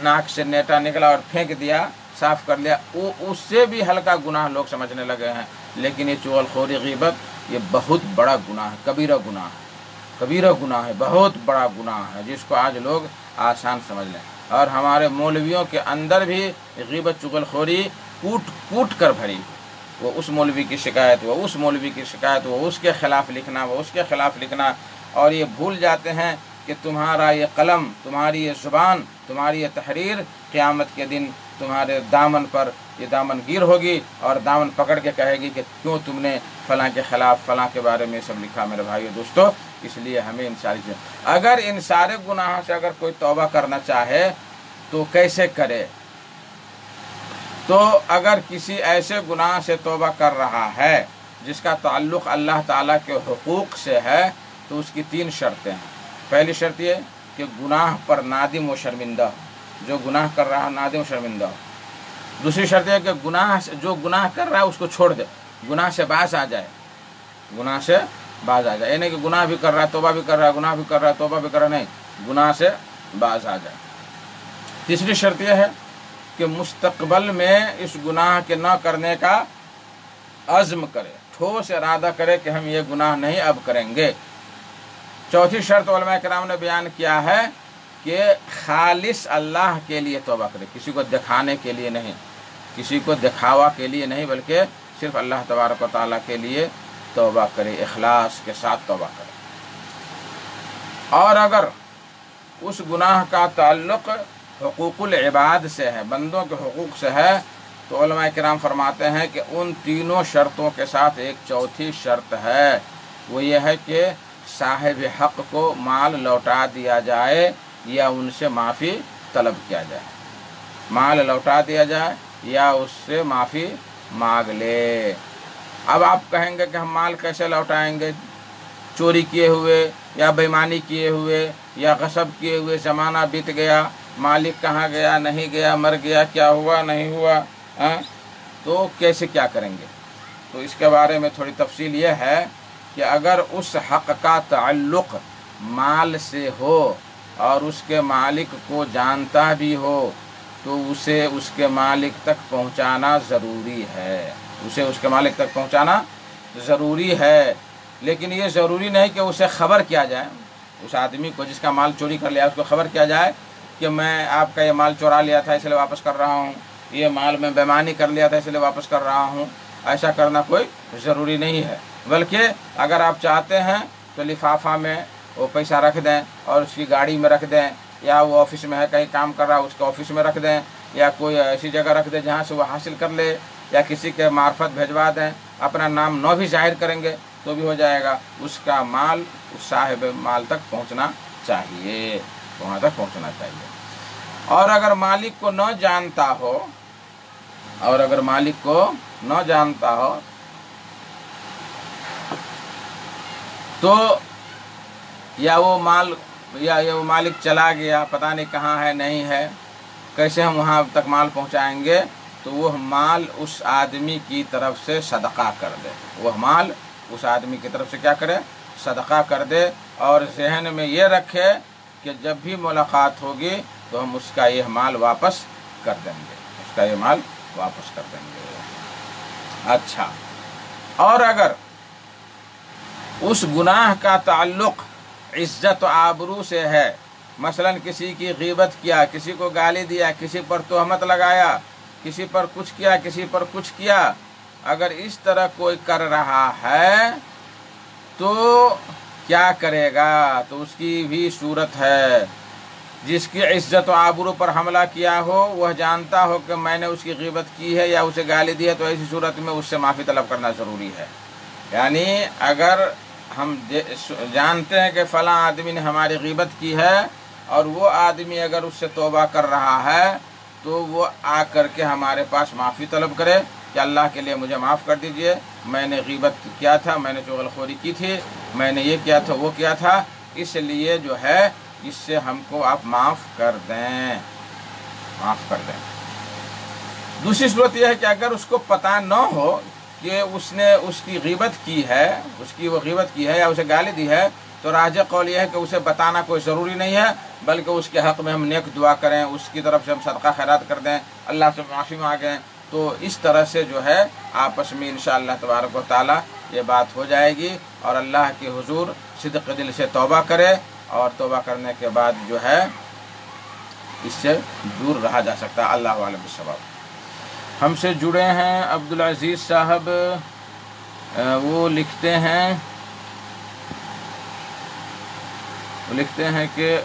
नाक से नेटा निकला और फेंक दिया, साफ कर लिया, वो उससे भी हल्का गुनाह लोग समझने लगे हैं। लेकिन ये चुगलखोरी, गीबत, ये बहुत बड़ा गुनाह है, कबीरा गुनाह है, कबीरा गुनाह है, बहुत बड़ा गुनाह है, जिसको आज लोग आसान समझ लें। और हमारे मौलवियों के अंदर भी गीबत, चुगलखोरी कूट कूट कर भरी। वो उस मौलवी की शिकायत, वो उस मौलवी की शिकायत, वो उसके खिलाफ लिखना, वो उसके खिलाफ लिखना, और ये भूल जाते हैं कि तुम्हारा ये कलम, तुम्हारी ये ज़ुबान, तुम्हारी ये तहरीर क़यामत के दिन तुम्हारे दामन पर ये दामन गिर होगी और दामन पकड़ के कहेगी कि क्यों तुमने फ़लाँ के ख़िलाफ़, फ़लाँ के बारे में सब लिखा। मेरे भाइयों दोस्तों, इसलिए हमें इन सारी चीज़, अगर इन सारे गुनाहों से अगर कोई तौबा करना चाहे तो कैसे करे? तो अगर किसी ऐसे गुनाह से तौबा कर रहा है जिसका ताल्लुक़ अल्लाह ताला के हुकूक़ से है, तो उसकी 3 शर्तें हैं। पहली शर्त ये कि गुनाह पर नादिम व शर्मिंदा हो, जो गुनाह कर रहा है नादिम शर्मिंदा हो। दूसरी शर्त है कि जो गुनाह कर रहा है उसको छोड़ दे, गुनाह से बाज आ जाए, गुनाह से बाज आ जाए। ये नहीं कि गुनाह भी कर रहा है, तौबा भी कर रहा है, गुनाह भी कर रहा है, तौबा भी कर रहा है, नहीं, गुनाह से बाज आ जाए। तीसरी शर्त यह है कि मुस्तकबल में इस गुनाह के न करने का अज़्म करे, ठोस इरादा करे कि हम ये गुनाह नहीं अब करेंगे। चौथी शर्त उलमा किराम ने बयान किया है कि खालिस अल्लाह के लिए तौबा करे, किसी को दिखाने के लिए नहीं, किसी को दिखावा के लिए नहीं, बल्कि सिर्फ अल्लाह तबारक व तआला के लिए तौबा करे, इखलास के साथ तौबा करे। और अगर उस गुनाह का ताल्लुक़ हुकूकुल इबाद से है, बंदों के हुकूक से है, तो उलमा किराम फरमाते हैं कि उन तीनों शर्तों के साथ एक चौथी शर्त है, वो ये है कि साहिब हक़ को माल लौटा दिया जाए या उनसे माफ़ी तलब किया जाए, माल लौटा दिया जाए या उससे माफ़ी मांग ले। अब आप कहेंगे कि हम माल कैसे लौटाएंगे? चोरी किए हुए या बेईमानी किए हुए या गसब किए हुए, ज़माना बीत गया, मालिक कहाँ गया, नहीं गया, मर गया, क्या हुआ, नहीं हुआ, तो कैसे क्या करेंगे? तो इसके बारे में थोड़ी तफसील ये है कि अगर उस हक़ का ताल्लुक़ माल से हो और उसके मालिक को जानता भी हो, तो उसे उसके मालिक तक पहुंचाना ज़रूरी है, उसे उसके मालिक तक पहुंचाना ज़रूरी है। लेकिन ये ज़रूरी नहीं कि उसे ख़बर किया जाए, उस आदमी को जिसका माल चोरी कर लिया उसको ख़बर किया जाए कि मैं आपका ये माल चुरा लिया था इसलिए वापस कर रहा हूँ, ये माल मैं बेईमानी कर लिया था इसलिए वापस कर रहा हूँ। ऐसा करना कोई ज़रूरी नहीं है, बल्कि अगर आप चाहते हैं तो लिफाफा में वो पैसा रख दें और उसकी गाड़ी में रख दें, या वो ऑफिस में है कहीं काम कर रहा है उसके ऑफिस में रख दें, या कोई ऐसी जगह रख दें जहाँ से वो हासिल कर ले, या किसी के मार्फत भिजवा दें, अपना नाम न भी जाहिर करेंगे तो भी हो जाएगा। उसका माल उस साहिब माल तक पहुँचना चाहिए, वहाँ तक पहुँचना चाहिए। और अगर मालिक को न जानता हो, और अगर मालिक को न जानता हो तो या वो माल या वो मालिक चला गया, पता नहीं कहाँ है, नहीं है, कैसे हम वहाँ तक माल पहुँचाएंगे? तो वह माल उस आदमी की तरफ से सदका कर दे, वह माल उस आदमी की तरफ से क्या करे? सदका कर दे। और जहन में ये रखे कि जब भी मुलाकात होगी तो हम उसका यह माल वापस कर देंगे, उसका ये माल वापस कर देंगे। अच्छा, और अगर उस गुनाह का ताल्लुक़ इज़्ज़त आबरू से है, मसलन किसी की गीबत किया, किसी को गाली दिया, किसी पर तोहमत लगाया, किसी पर कुछ किया, किसी पर कुछ किया, अगर इस तरह कोई कर रहा है تو کیا کرے گا؟ تو اس کی بھی صورت ہے، جس کی عزت و آبرو پر حملہ کیا ہو، وہ جانتا ہو کہ میں نے اس کی غیبت کی ہے یا اسے گالی دی ہے، تو ایسی صورت میں اس سے معافی طلب کرنا ضروری ہے۔ یعنی اگر ہم جانتے ہیں کہ فلاں آدمی نے ہماری غیبت کی ہے اور وہ آدمی اگر اس سے توبہ کر رہا ہے تو وہ آ کر کے ہمارے پاس معافی طلب کرے کہ اللہ کے لیے مجھے معاف کر دیجئے، میں نے غیبت کیا تھا، میں نے چغل خوری کی تھی، میں نے یہ کیا تھا وہ کیا تھا، اس لیے جو ہے اس سے ہم کو آپ معاف کر دیں، معاف کر دیں۔ دوسری صورت یہ ہے کہ اگر اس کو پتہ نہ ہو کہ اس نے اس کی غیبت کی ہے، اس کی وہ غیبت کی ہے یا اسے گالی دی ہے، تو راجح قول یہ ہے کہ اسے بتانا کوئی ضروری نہیں ہے، بلکہ اس کے حق میں ہم نیک دعا کریں، اس کی طرف سے ہم صدقہ خیرات کر دیں، اللہ سے معافی مانگیں، تو اس طرح سے جو ہے آپس میں انشاءاللہ تبارک و تعالی یہ بات ہو جائے گی، اور اللہ کے حضور صدق دل سے توبہ کرے، اور توبہ کرنے کے بعد جو ہے اس سے دور رہا جا سکتا ہے۔ اللہ عالم بالصواب۔ ہم سے جڑے ہیں عبدالعزیز صاحب، وہ لکھتے ہیں کہ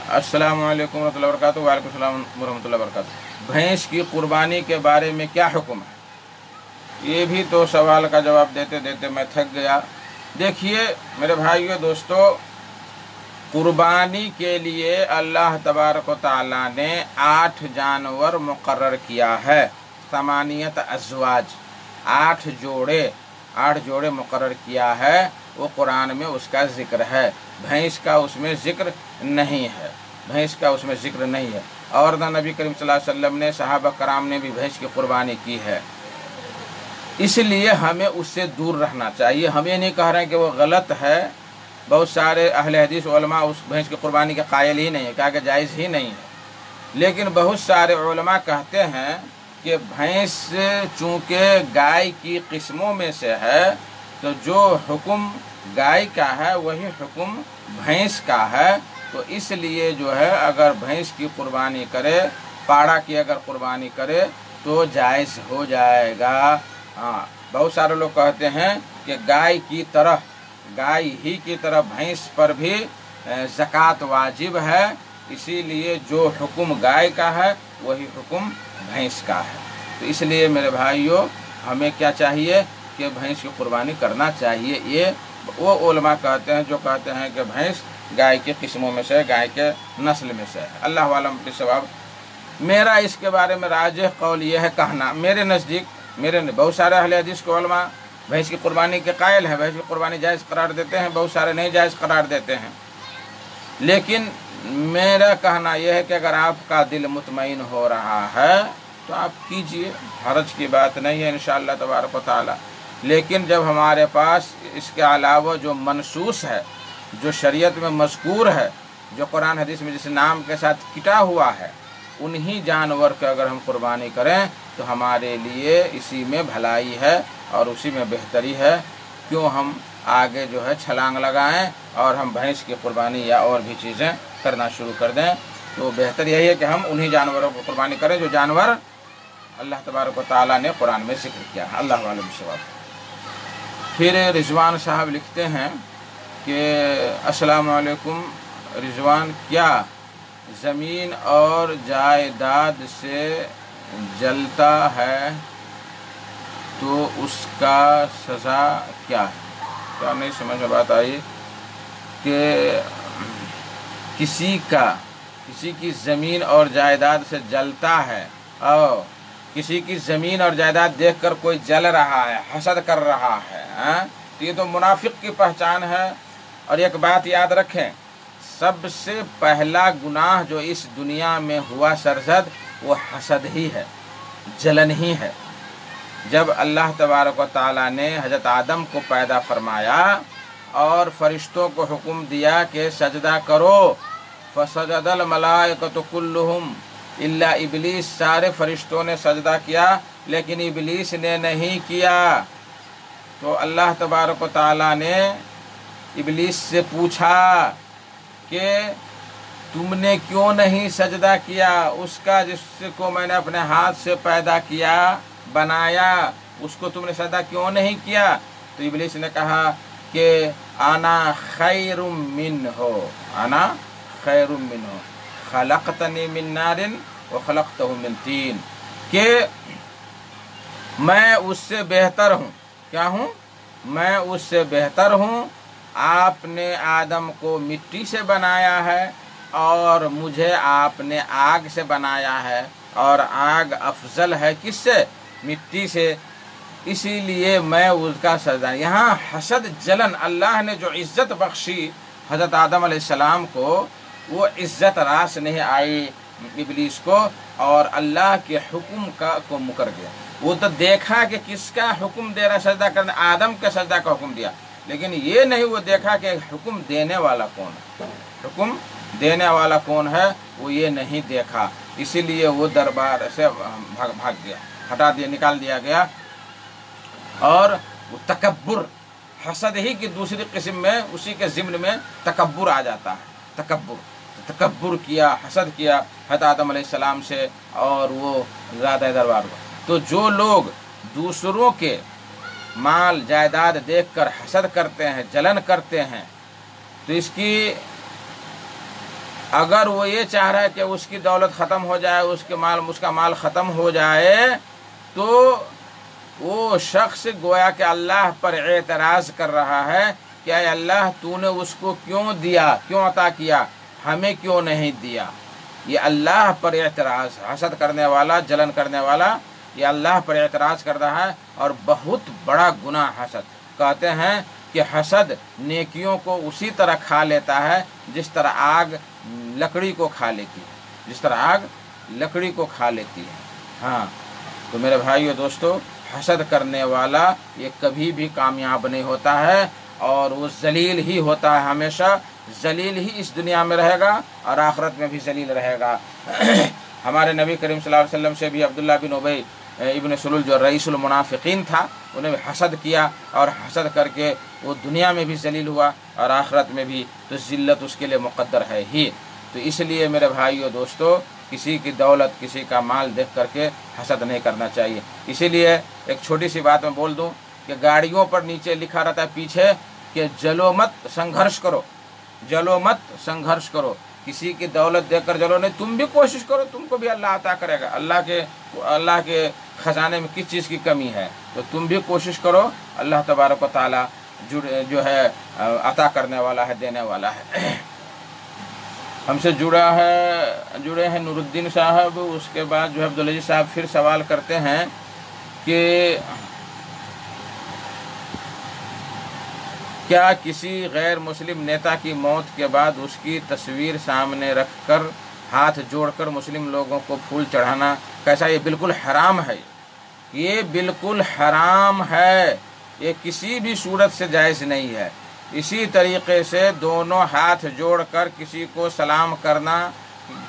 السلام علیکم ورحمۃ اللہ وبرکاتہ۔ وعلیکم السلام ورحمۃ اللہ وبرکاتہ۔ بھینس کی قربانی کے بارے میں کیا حکم ہے؟ یہ بھی تو سوال کا جواب دیتے دیتے میں تھک گیا۔ دیکھیے میرے بھائیو دوستو، قربانی کے لیے اللہ تبارک و تعالیٰ نے 8 جانور مقرر کیا ہے، 8 ازواج، 8 جوڑے مقرر کیا ہے، وہ قرآن میں اس کا ذکر ہے، بھینس کا اس میں ذکر نہیں ہے، اور نہ نبی کریم صلی اللہ علیہ وسلم نے، صحابہ کرام نے بھی بھینس کی قربانی کی ہے۔ اس لیے ہمیں اس سے دور رہنا چاہیے۔ ہم یہ نہیں کہہ رہے ہیں کہ وہ غلط ہے، بہت سارے اہل حدیث علماء اس بھینس کی قربانی کے قائل ہی نہیں ہے، کہا کہ جائز ہی نہیں ہے، لیکن بہت سارے علماء کہتے ہیں کہ بھینس چونکہ گائے کی قسموں میں سے ہے، تو جو حکم گائے کا ہے وہی حکم بھینس کا ہے، تو اس لیے جو ہے اگر بھینس کی قربانی کرے، پاڑا کی اگر قربانی کرے تو جائز ہو جائے گا۔ بہت سارے لوگ کہتے ہیں کہ گائے ہی کی طرح بھینس پر بھی زکوٰۃ واجب ہے، اسی لیے جو حکم گائے کا ہے وہی حکم بھینس کا ہے۔ تو اس لیے میرے بھائیوں، ہمیں کیا چاہیے کہ بھینس کی قربانی کرنا چاہیے۔ یہ وہ علماء کہتے ہیں جو کہتے ہیں کہ بھینس گائے کی قسموں میں سے، گائے کے نسل میں سے ہے۔ اللہ عالم بالصواب۔ میرا اس کے بارے میں راجح قول یہ ہے، کہنا میرے نزدیک، بہت سارے اہل حدیث کے علماء بھینس کی قربانی کے قائل ہیں، بھینس کی قربانی جائز قرار دیتے ہیں، بہت سارے نہیں جائز قرار دیتے ہیں، لیکن میرا کہنا یہ ہے کہ اگر آپ کا دل مطمئن ہو رہا ہے تو آپ کیجئے، حرج کی بات نہیں ہے انشاءاللہ تبارک و تعالی۔ لیکن جب ہمارے پاس اس کے علاوہ جو منصوص ہے، جو شریعت میں مذکور ہے، جو قرآن حدیث میں جس نام کے ساتھ کٹا ہوا ہے، انہی جانور کے اگر ہم قربانی کریں تو ہمارے لیے اسی میں بھلائی ہے اور اسی میں بہتری ہے۔ کیوں ہم آگے جو ہے چھلانگ لگائیں اور ہم بھینس کی قربانی یا اور بھی چیزیں کرنا شروع کر دیں؟ تو بہتر یہی ہے کہ ہم انہی جانوروں کو قربانی کریں جو جانور اللہ تبارک و تعالیٰ نے قرآن میں ذکر کیا ہے۔ اللہ عالم بالصواب۔ پھر رضوان صاحب لکھتے ہیں کہ السلام علیکم رضوان، کیا زمین اور جائیداد سے جلتا ہے تو اس کا سزا کیا ہے؟ کیا نہیں سمجھ میں بات آئی کہ کسی کی زمین اور جائیداد سے جلتا ہے، اور کسی کی زمین اور جائیداد دیکھ کر کوئی جل رہا ہے، حسد کر رہا ہے، تو یہ تو منافق کی پہچان ہے۔ اور ایک بات یاد رکھیں، سب سے پہلا گناہ جو اس دنیا میں ہوا سرزد وہ حسد ہی ہے، جلن ہی ہے۔ جب اللہ تبارک و تعالیٰ نے حضرت آدم کو پیدا فرمایا اور فرشتوں کو حکم دیا کہ سجدہ کرو، فسجد الملائکۃ کلہم الا ابلیس، سارے فرشتوں نے سجدہ کیا لیکن ابلیس نے نہیں کیا، تو اللہ تبارک و تعالیٰ نے ابلیس سے پوچھا کہ تم نے کیوں نہیں سجدہ کیا؟ اس کا جس کو میں نے اپنے ہاتھ سے پیدا کیا، بنایا، اس کو تم نے سجدہ کیوں نہیں کیا؟ تو ابلیس نے کہا کہ अना खैरुम मिन्हो, अना खैरुम मिन्हो खलक़तनी मिन नारिन व खलक़तहु मिन तीन, कि मैं उससे बेहतर हूँ। क्या हूँ? मैं उससे बेहतर हूँ। आपने आदम को मिट्टी से बनाया है और मुझे आपने आग से बनाया है, और आग अफजल है किससे? मिट्टी से। इसीलिए मैं उसका सजदा। यहाँ हसद, जलन, अल्लाह ने जो इज्जत बख्शी हज़रत आदम अलैहिस्सलाम को, वो इज्जत रास नहीं आई इब्लीस को, और अल्लाह के हुक्म को मुकर गया। वो तो देखा कि किसका हुक्म दे रहा सजदा करने, आदम के सजदा का हुक्म दिया, लेकिन ये नहीं वो देखा कि हुक्म देने वाला कौन है, हुक्म देने वाला कौन है, वो ये नहीं देखा। इसीलिए वो दरबार से भाग गया, हटा दिया, निकाल दिया गया। और वो तकब्बुर, हसद ही की दूसरी किस्म में, उसी के ज़िम्न में तकब्बुर आ जाता है। तकब्बुर किया, हसद किया हज़रत आदम अलैहिस्सलाम से, और वो ज़्यादा दरबार हुआ। तो जो लोग दूसरों के माल जायदाद देखकर हसद करते हैं, जलन करते हैं, तो इसकी, अगर वो ये चाह रहा है कि उसकी दौलत ख़त्म हो जाए, उसका माल ख़त्म हो जाए, तो वो शख्स गोया कि अल्लाह पर एतराज़ कर रहा है कि अल्लाह तूने उसको क्यों दिया, क्यों अता किया, हमें क्यों नहीं दिया। ये अल्लाह पर एतराज़, हसद करने वाला, जलन करने वाला, ये अल्लाह पर एतराज़ कर रहा है, और बहुत बड़ा गुनाह हसद। कहते हैं कि हसद नेकियों को उसी तरह खा लेता है जिस तरह आग लकड़ी को खा लेती है, जिस तरह आग लकड़ी को खा लेती है। हाँ, तो मेरे भाइयों दोस्तों, हसद करने वाला ये कभी भी कामयाब नहीं होता है, और वो जलील ही होता है, हमेशा जलील ही इस दुनिया में रहेगा और आखिरत में भी जलील रहेगा। हमारे नबी करीम सल्लल्लाहु अलैहि वसल्लम से भी अब्दुल्लाह बिन उबई इब्न सलूल जो रईसुल मुनाफिकीन था, उन्हें हसद किया, और हसद करके वो दुनिया में भी जलील हुआ और आखिरत में भी, तो जिल्लत उसके लिए मुक़द्दर है ही। तो इसलिए मेरे भाइयों दोस्तों, किसी की दौलत, किसी का माल देख करके हसद नहीं करना चाहिए। इसीलिए एक छोटी सी बात मैं बोल दूं कि गाड़ियों पर नीचे लिखा रहता है पीछे कि जलो मत, संघर्ष करो, जलो मत, संघर्ष करो। किसी की दौलत देखकर जलो नहीं, तुम भी कोशिश करो, तुमको भी अल्लाह अता करेगा। अल्लाह के खजाने में किस चीज़ की कमी है, तो तुम भी कोशिश करो। अल्लाह तबारक व तआला जो है अता करने वाला है, देने वाला है। हमसे जुड़े हैं नूरुद्दीन साहब। उसके बाद जो है अब्दुल अजीज साहब फिर सवाल करते हैं कि क्या किसी गैर मुस्लिम नेता की मौत के बाद उसकी तस्वीर सामने रखकर हाथ जोड़कर मुस्लिम लोगों को फूल चढ़ाना कैसा? ये बिल्कुल हराम है, ये बिल्कुल हराम है, ये किसी भी सूरत से जायज़ नहीं है। इसी तरीके से दोनों हाथ जोड़कर किसी को सलाम करना,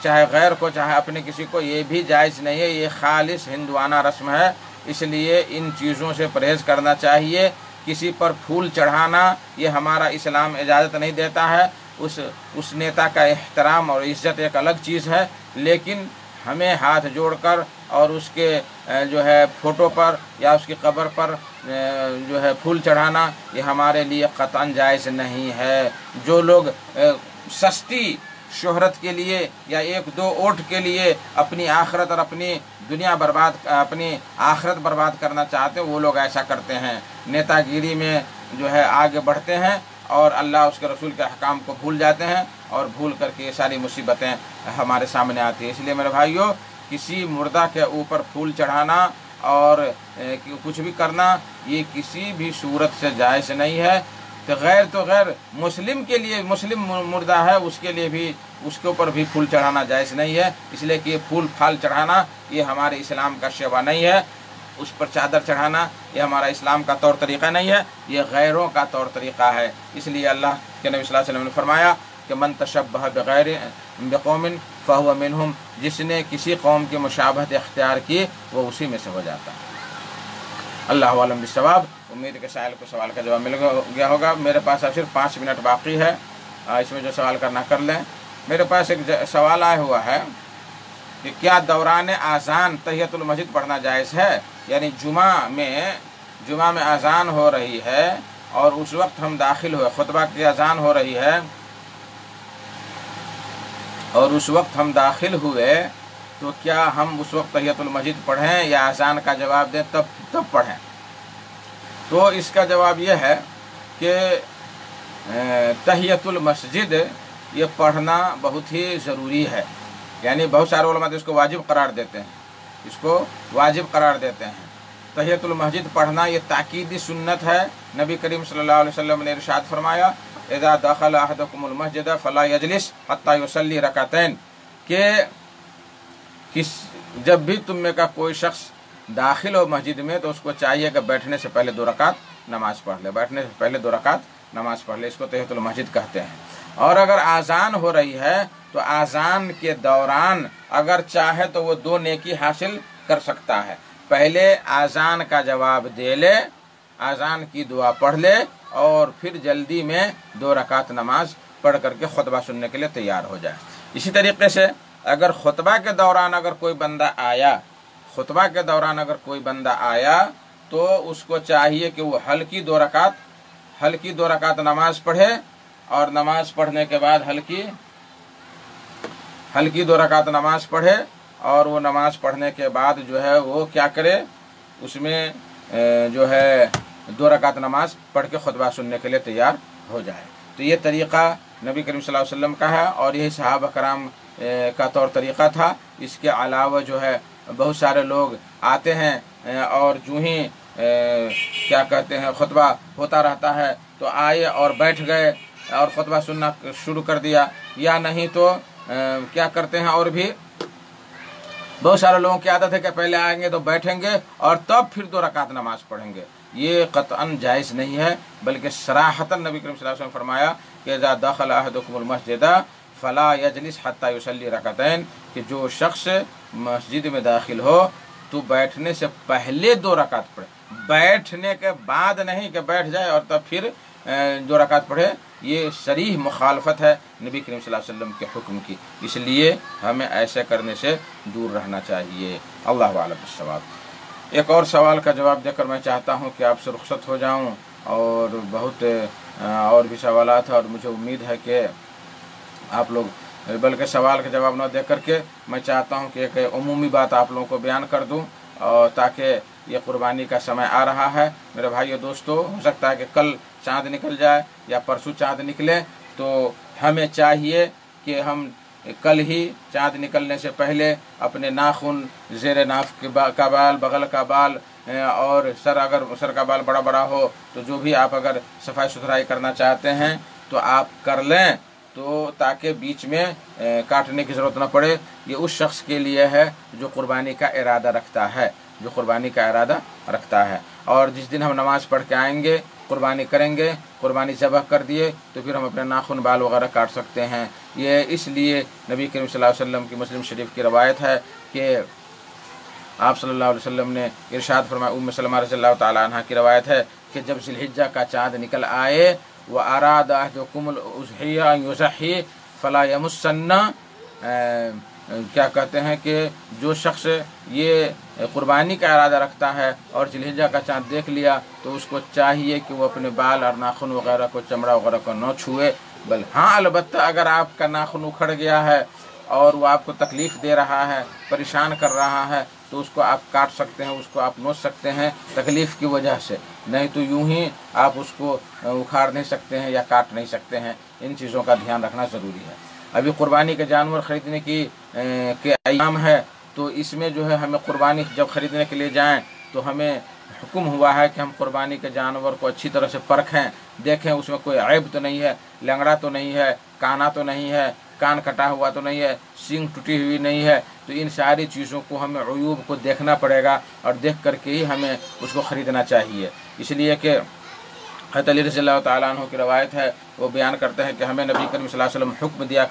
चाहे गैर को चाहे अपने किसी को, ये भी जायज़ नहीं है, ये खालिस हिंदुआना रस्म है। इसलिए इन चीज़ों से परहेज़ करना चाहिए। किसी पर फूल चढ़ाना ये हमारा इस्लाम इजाज़त नहीं देता है। उस नेता का एहतराम और इज़्ज़त एक अलग चीज़ है, लेकिन हमें हाथ जोड़कर और उसके जो है फ़ोटो पर या उसकी कब्र पर जो है फूल चढ़ाना, ये हमारे लिए क़तअन जायज़ नहीं है। जो लोग सस्ती शोहरत के लिए या एक दो वोट के लिए अपनी आखिरत और अपनी दुनिया बर्बाद, अपनी आखिरत बर्बाद करना चाहते हैं, वो लोग ऐसा करते हैं, नेतागिरी में जो है आगे बढ़ते हैं और अल्लाह उसके रसूल के अहकाम को भूल जाते हैं, और भूल करके ये सारी मुसीबतें हमारे सामने आती है। इसलिए मेरे भाइयों, किसी मुर्दा के ऊपर फूल चढ़ाना और कुछ भी करना, ये किसी भी सूरत से जायज़ नहीं है। तो गैर मुस्लिम के लिए, मुस्लिम मुर्दा है उसके लिए भी, उसके ऊपर भी फूल चढ़ाना जायज़ नहीं है। इसलिए कि ये फूल फाल चढ़ाना ये हमारे इस्लाम का शेवा नहीं है। उस पर चादर चढ़ाना ये हमारा इस्लाम का तौर तरीक़ा नहीं है, ये गैरों का तौर तरीक़ा है। इसलिए अल्लाह के नबी सल्लल्लाहु अलैहि वसल्लम ने फरमाया कि मन तशब्बह बिक़ौमिन फ़हुव मिनहुम, जिसने किसी कौम की मुशाबहत इख्तियार की वो उसी में से हो जाता है। अल्लाह आलम बिस्सवाब। उम्मीद के साइल को सवाल का जवाब मिल गया होगा। मेरे पास अब सिर्फ 5 मिनट बाकी है, इसमें जो सवाल करना कर लें। मेरे पास एक सवाल आया हुआ है कि क्या दौरान आज़ान तहियतुल मस्जिद पढ़ना जायज़ है? यानी जुमा में आज़ान हो रही है اور اس وقت ہم داخل ہوئے، خطبہ کی اذان ہو رہی ہے اور اس وقت ہم داخل ہوئے، تو کیا ہم اس وقت تحیۃ المسجد پڑھیں یا اذان کا جواب دیں تب پڑھیں؟ تو اس کا جواب یہ ہے کہ تحیۃ المسجد یہ پڑھنا بہت ہی ضروری ہے، یعنی بہت سارے علماء اس کو واجب قرار دیتے ہیں، اس کو واجب قرار دیتے ہیں۔ تحیۃ المسجد پڑھنا یہ تاکیدی سنت ہے۔ نبی کریم صلی اللہ علیہ وسلم نے ارشاد فرمایا اذا دخل احدکم المسجد فلا یجلس حتی یصلی رکعتین، کہ جب بھی تم میں کا کوئی شخص داخل ہو مسجد میں تو اس کو چاہیے کہ بیٹھنے سے پہلے 2 رکعت نماز پڑھ لے، بیٹھنے سے پہلے 2 رکعت نماز پڑھ لے، اس کو تحیۃ المسجد کہتے ہیں۔ اور اگر آذان ہو رہی ہے تو آذان کے دوران اگر چاہے تو وہ 2 نیکی حاصل کر سکتا ہے، پہلے آذان کا جواب دے لے، آذان کی دعا پڑھ لے اور پھر جلدی میں 2 رکعت نماز پڑھ کر کے خطبہ سننے کے لیے تیار ہو جائے۔ اسی طریقے سے اگر خطبہ کے دوران اگر کوئی بندہ آیا، خطبہ کے دوران اگر کوئی بندہ آیا تو اس کو چاہیے کہ وہ ہلکی 2 رکعت نماز پڑھے، اور نماز پڑھنے کے بعد ہلکی 2 رکعت نماز پڑھے، اور وہ نماز پڑھنے کے بعد جو ہے وہ کیا کرے، اس میں جو ہے 2 رکعت نماز پڑھ کے خطبہ سننے کے لیے تیار ہو جائے۔ تو یہ طریقہ نبی کریم صلی اللہ علیہ وسلم کا ہے اور یہی صحابہ کرام کا طور طریقہ تھا۔ اس کے علاوہ جو ہے بہت سارے لوگ آتے ہیں اور جو ہی کیا کہتے ہیں خطبہ ہوتا رہتا ہے تو آئے اور بیٹھ گئے اور خطبہ سننا شروع کر دیا، یا نہیں تو کیا کرتے ہیں، اور بھی بہت سارے لوگوں کی عادت ہے کہ پہلے آئیں گے تو بیٹھیں گے اور تب پھر 2 رکعت نماز پڑھیں گے۔ یہ قطعاً جائز نہیں ہے، بلکہ صراحتاً نبی کریم صلی اللہ علیہ وسلم فرمایا کہ اذا دخل احدکم المسجد فلا یجلس حتی یصلی رکعتین، کہ جو شخص مسجد میں داخل ہو تو بیٹھنے سے پہلے 2 رکعت پڑھے، بیٹھنے کے بعد نہیں کہ بیٹھ جائے اور تب پھر 2 رکعت پڑھے۔ یہ صریح مخالفت ہے نبی کریم صلی اللہ علیہ وسلم کے حکم کی، اس لیے ہمیں ایسے کرنے سے دور رہنا چاہیے۔ اللہ اعلم بالصواب۔ ایک اور سوال کا جواب دے کر میں چاہتا ہوں کہ آپ سے رخصت ہو جاؤں، اور بہت اور بھی سوالات ہیں اور مجھے امید ہے کہ آپ لوگ، بلکہ سوال کا جواب نہ دے کر کے میں چاہتا ہوں کہ ایک عمومی بات آپ لوگوں کو بیان کر دوں، اور تاکہ یہ قربانی کا سمے آ رہا ہے میرے بھائیو دوستو، ہو سکتا ہے کہ کل چاند نکل جائے یا پرسوں چاند نکلے، تو ہمیں چاہیے کہ ہم کل ہی چاند نکلنے سے پہلے اپنے ناخن، زیر ناف کا بال، بغل کا بال اور اگر سر کا بال بڑا ہو تو جو بھی آپ اگر صفائی ستھرائی کرنا چاہتے ہیں تو آپ کر لیں، تو تاکہ بیچ میں کاٹنے کی ضرورت نہ پڑے۔ یہ اس شخص کے لیے ہے جو قربانی کا ارادہ رکھتا ہے، اور جس دن ہم نماز پڑھ کے آئیں گے، قربانی کریں گے، قربانی ذبح کر دیے تو پھر ہم اپنے ناخن، بال وغیرہ کاٹ سکتے ہیں۔ یہ اس لیے نبی کریم صلی اللہ علیہ وسلم کی مسلم شریف کی روایت ہے کہ آپ صلی اللہ علیہ وسلم نے ارشاد فرمایا، ام سلمہ رضی اللہ تعالیٰ عنہ کی روایت ہے کہ جب ذی الحجہ کا چاند نکل آئے وَأَرَادَ أَحَدُكُمُ الْأُضْحِيَّةَ أَن يُضَحِّيَ فَلَا يَمُسَّنَّ، کیا کہتے ہیں کہ جو شخص یہ قربانی کا ارادہ رکھتا ہے اور ذی الحجہ کا چاند دیکھ لیا تو اس کو چاہیے کہ وہ اپنے بال اور ناخن وغیرہ کو، چمڑا وغیرہ کو نہ چھوئے، البتہ اگر آپ کا ناخن اکھڑ گیا ہے اور وہ آپ کو تکلیف دے رہا ہے، پریشان کر رہا ہے، تو اس کو آپ کاٹ سکتے ہیں، اس کو آپ نوچ سکتے ہیں تکلیف کی وجہ سے، نہیں تو یوں ہی آپ اس کو اکھاڑ نہیں سکتے ہیں یا کاٹ نہیں سکتے ہیں۔ ان چیزوں کا دھیان رکھنا ضروری ہے۔ ابھی قربانی کے جانور خریدنے کے ایام ہے، تو اس میں جو ہے ہمیں قربانی جب خریدنے کے لیے جائیں تو ہمیں حکم ہوا ہے کہ ہم قربانی کے جانور کو اچھی طرح سے پرکھیں، دیکھیں اس میں کوئی عیب تو نہیں ہے، لنگڑا تو نہیں ہے، کانا تو نہیں ہے، کان کٹا ہوا تو نہیں ہے، سینگ ٹوٹی ہوئی نہیں ہے، تو ان ساری چیزوں کو ہمیں عیوب کو دیکھنا پڑے گا اور دیکھ کر کے ہی ہمیں اس کو خریدنا چاہیے۔ اس لیے کہ حضرت علی رضی اللہ تعالیٰ عنہ کی روایت ہے، وہ بیان کرتے ہیں کہ ہمیں نبی کریم صلی اللہ علیہ وسلم حکم دیا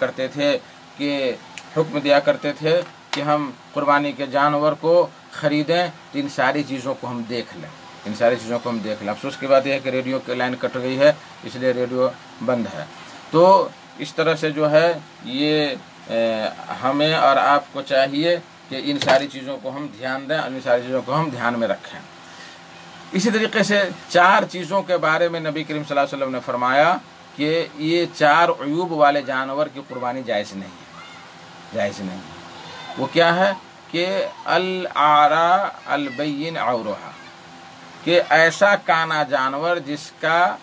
کرتے تھے کہ ہم قربانی کے جانور کو خریدیں تو ان ساری چیزوں کو ہم دیکھ لیں، افسوس کی بات یہ ہے کہ ریڈیو کی لائن کٹ گئی ہے، اس لیے ریڈیو بند ہے۔ تو اس طرح سے جو ہے یہ ہمیں اور آپ کو چاہیے کہ ان ساری چیزوں کو ہم دھیان دیں اور ان ساری چیزوں کو ہم دھیان میں رکھیں۔ اسی طریقے سے 4 چیزوں کے بارے میں نبی کریم صلی اللہ علیہ وسلم نے فرمایا کہ یہ 4 عیوب والے جانور کی قربانی جائز نہیں ہے، جائز نہیں ہے۔ وہ کیا ہے کہ العارا البین عورها، کہ ایسا کانا جانور جس کا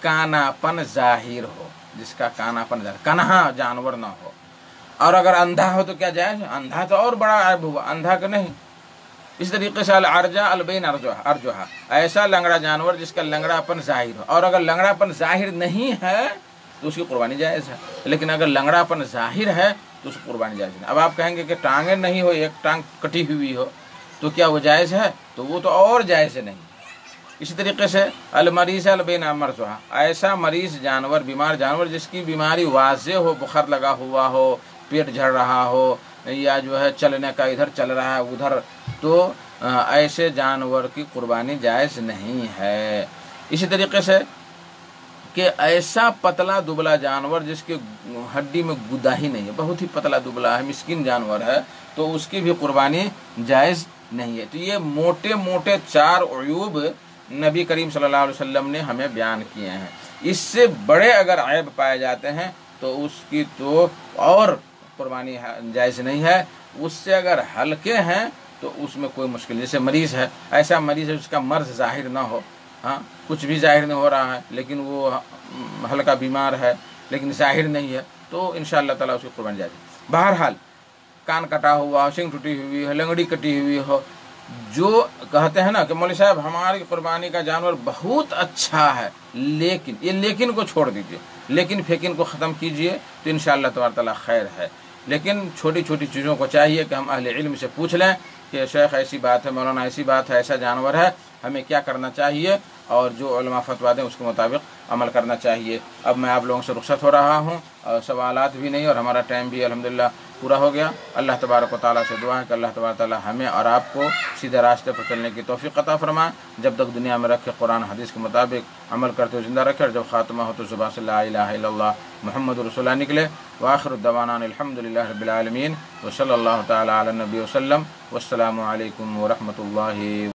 کانا پن ظاہر ہو، جس کا کانا پن ظاہر، کنہا جانور نہ ہو۔ اور اگر اندھا ہو تو کیا جائز؟ اندھا تو اور بڑا عیب ہوا، اندھا کا نہیں۔ اس طریقے سے العرجا البین ارجوہا، ایسا لنگڑا جانور جس کا لنگڑا پن ظاہر ہو، اور اگر لنگڑا پن ظاہر نہیں ہے تو اس کی قربانی جائز ہے، لیکن اگر لنگڑا پن ظاہر ہے تو اس کی قربانی جائز نہیں۔ اب آپ کہیں گے کہ ٹانگیں نہیں ہو، ایک ٹانگ کٹی ہوئی ہو تو کیا وہ جائز ہے؟ تو وہ تو اور جائز نہیں۔ اسی طریقے سے المریض البین مرضها، ایسا مریض جانور، بیمار جانور جس کی بیماری واضح ہو، بخار لگا ہوا ہو، پیٹ جھڑ رہا ہو، یا جو ہے چلنے کا ادھر چل رہا ہے ادھر، تو ایسے جانور کی قربانی جائز نہیں ہے۔ اسی طریقے سے کہ ایسا پتلا دبلا جانور جس کی ہڈی میں گدا ہی نہیں ہے، بہت ہی پتلا دبلا ہے، مسکین جانور ہے، تو اس کی بھی قربانی جائز نہیں ہے۔ تو یہ موٹے موٹے 4 عیوب نبی کریم صلی اللہ علیہ وسلم نے ہمیں بیان کیے ہیں۔ اس سے بڑے اگر عیب پائے جاتے ہیں تو اس کی تو اور قربانی جائز نہیں ہے۔ اس سے اگر ہلکے ہیں تو اس میں کوئی مشکل، جیسے مریض ہے، ایسا مریض ہے جس کا مرض ظاہر نہ ہو، ہاں کچھ بھی ظاہر نہیں ہو رہا ہے لیکن وہ ہلکا بیمار ہے لیکن ظاہر نہیں ہے، تو انشاءاللہ تعالیٰ اس کی قربانی جائز ہے۔ بہرحال کان کٹا ہوا، سنگ ٹوٹی ہوئی ہے، لنگڑی کٹی ہوئی ہو، جو کہتے ہیں نا کہ مولوی صاحب ہماری قربانی کا جانور بہت اچھا ہے، لیکن یہ لیکن کو چھوڑ دیجئے، لیکن فیکن کو ختم کیجئے تو انشاءاللہ تبارک تعالیٰ خیر ہے۔ لیکن چھوٹی چھوٹی چیزوں کو چاہیے کہ ہم اہل علم سے پوچھ لیں کہ شیخ ایسی بات ہے، مولانا ایسی بات ہے، ایسا جانور ہے، ہمیں کیا کرنا چاہیے، اور جو علماء فتوا دیں اس کے مطابق عمل کرنا چاہیے۔ اب میں آپ لوگوں سے رخصت ہو رہا ہوں، اور سوالات بھی نہیں، اور ہمارا ٹائم بھی الحمدللہ پورا ہو گیا۔ اللہ تبارک و تعالیٰ سے دعا ہے کہ اللہ تبارک و تعالیٰ ہمیں اور آپ کو سیدھے راستے پر چلنے کی توفیق عطا فرمائے، جب تک دنیا میں رکھے قرآن حدیث کے مطابق عمل کرتے ہوئے زندہ رکھے، اور جب خاتمہ ہو تو زبان سے لا الہ الا اللہ محمد رسول اللہ نکلے۔ وآخر الدعوانا الحمدللہ رب العالمین، وصلی اللہ تعالیٰ علی النبی وسلم، والسلام علیکم ورحمۃ اللہ۔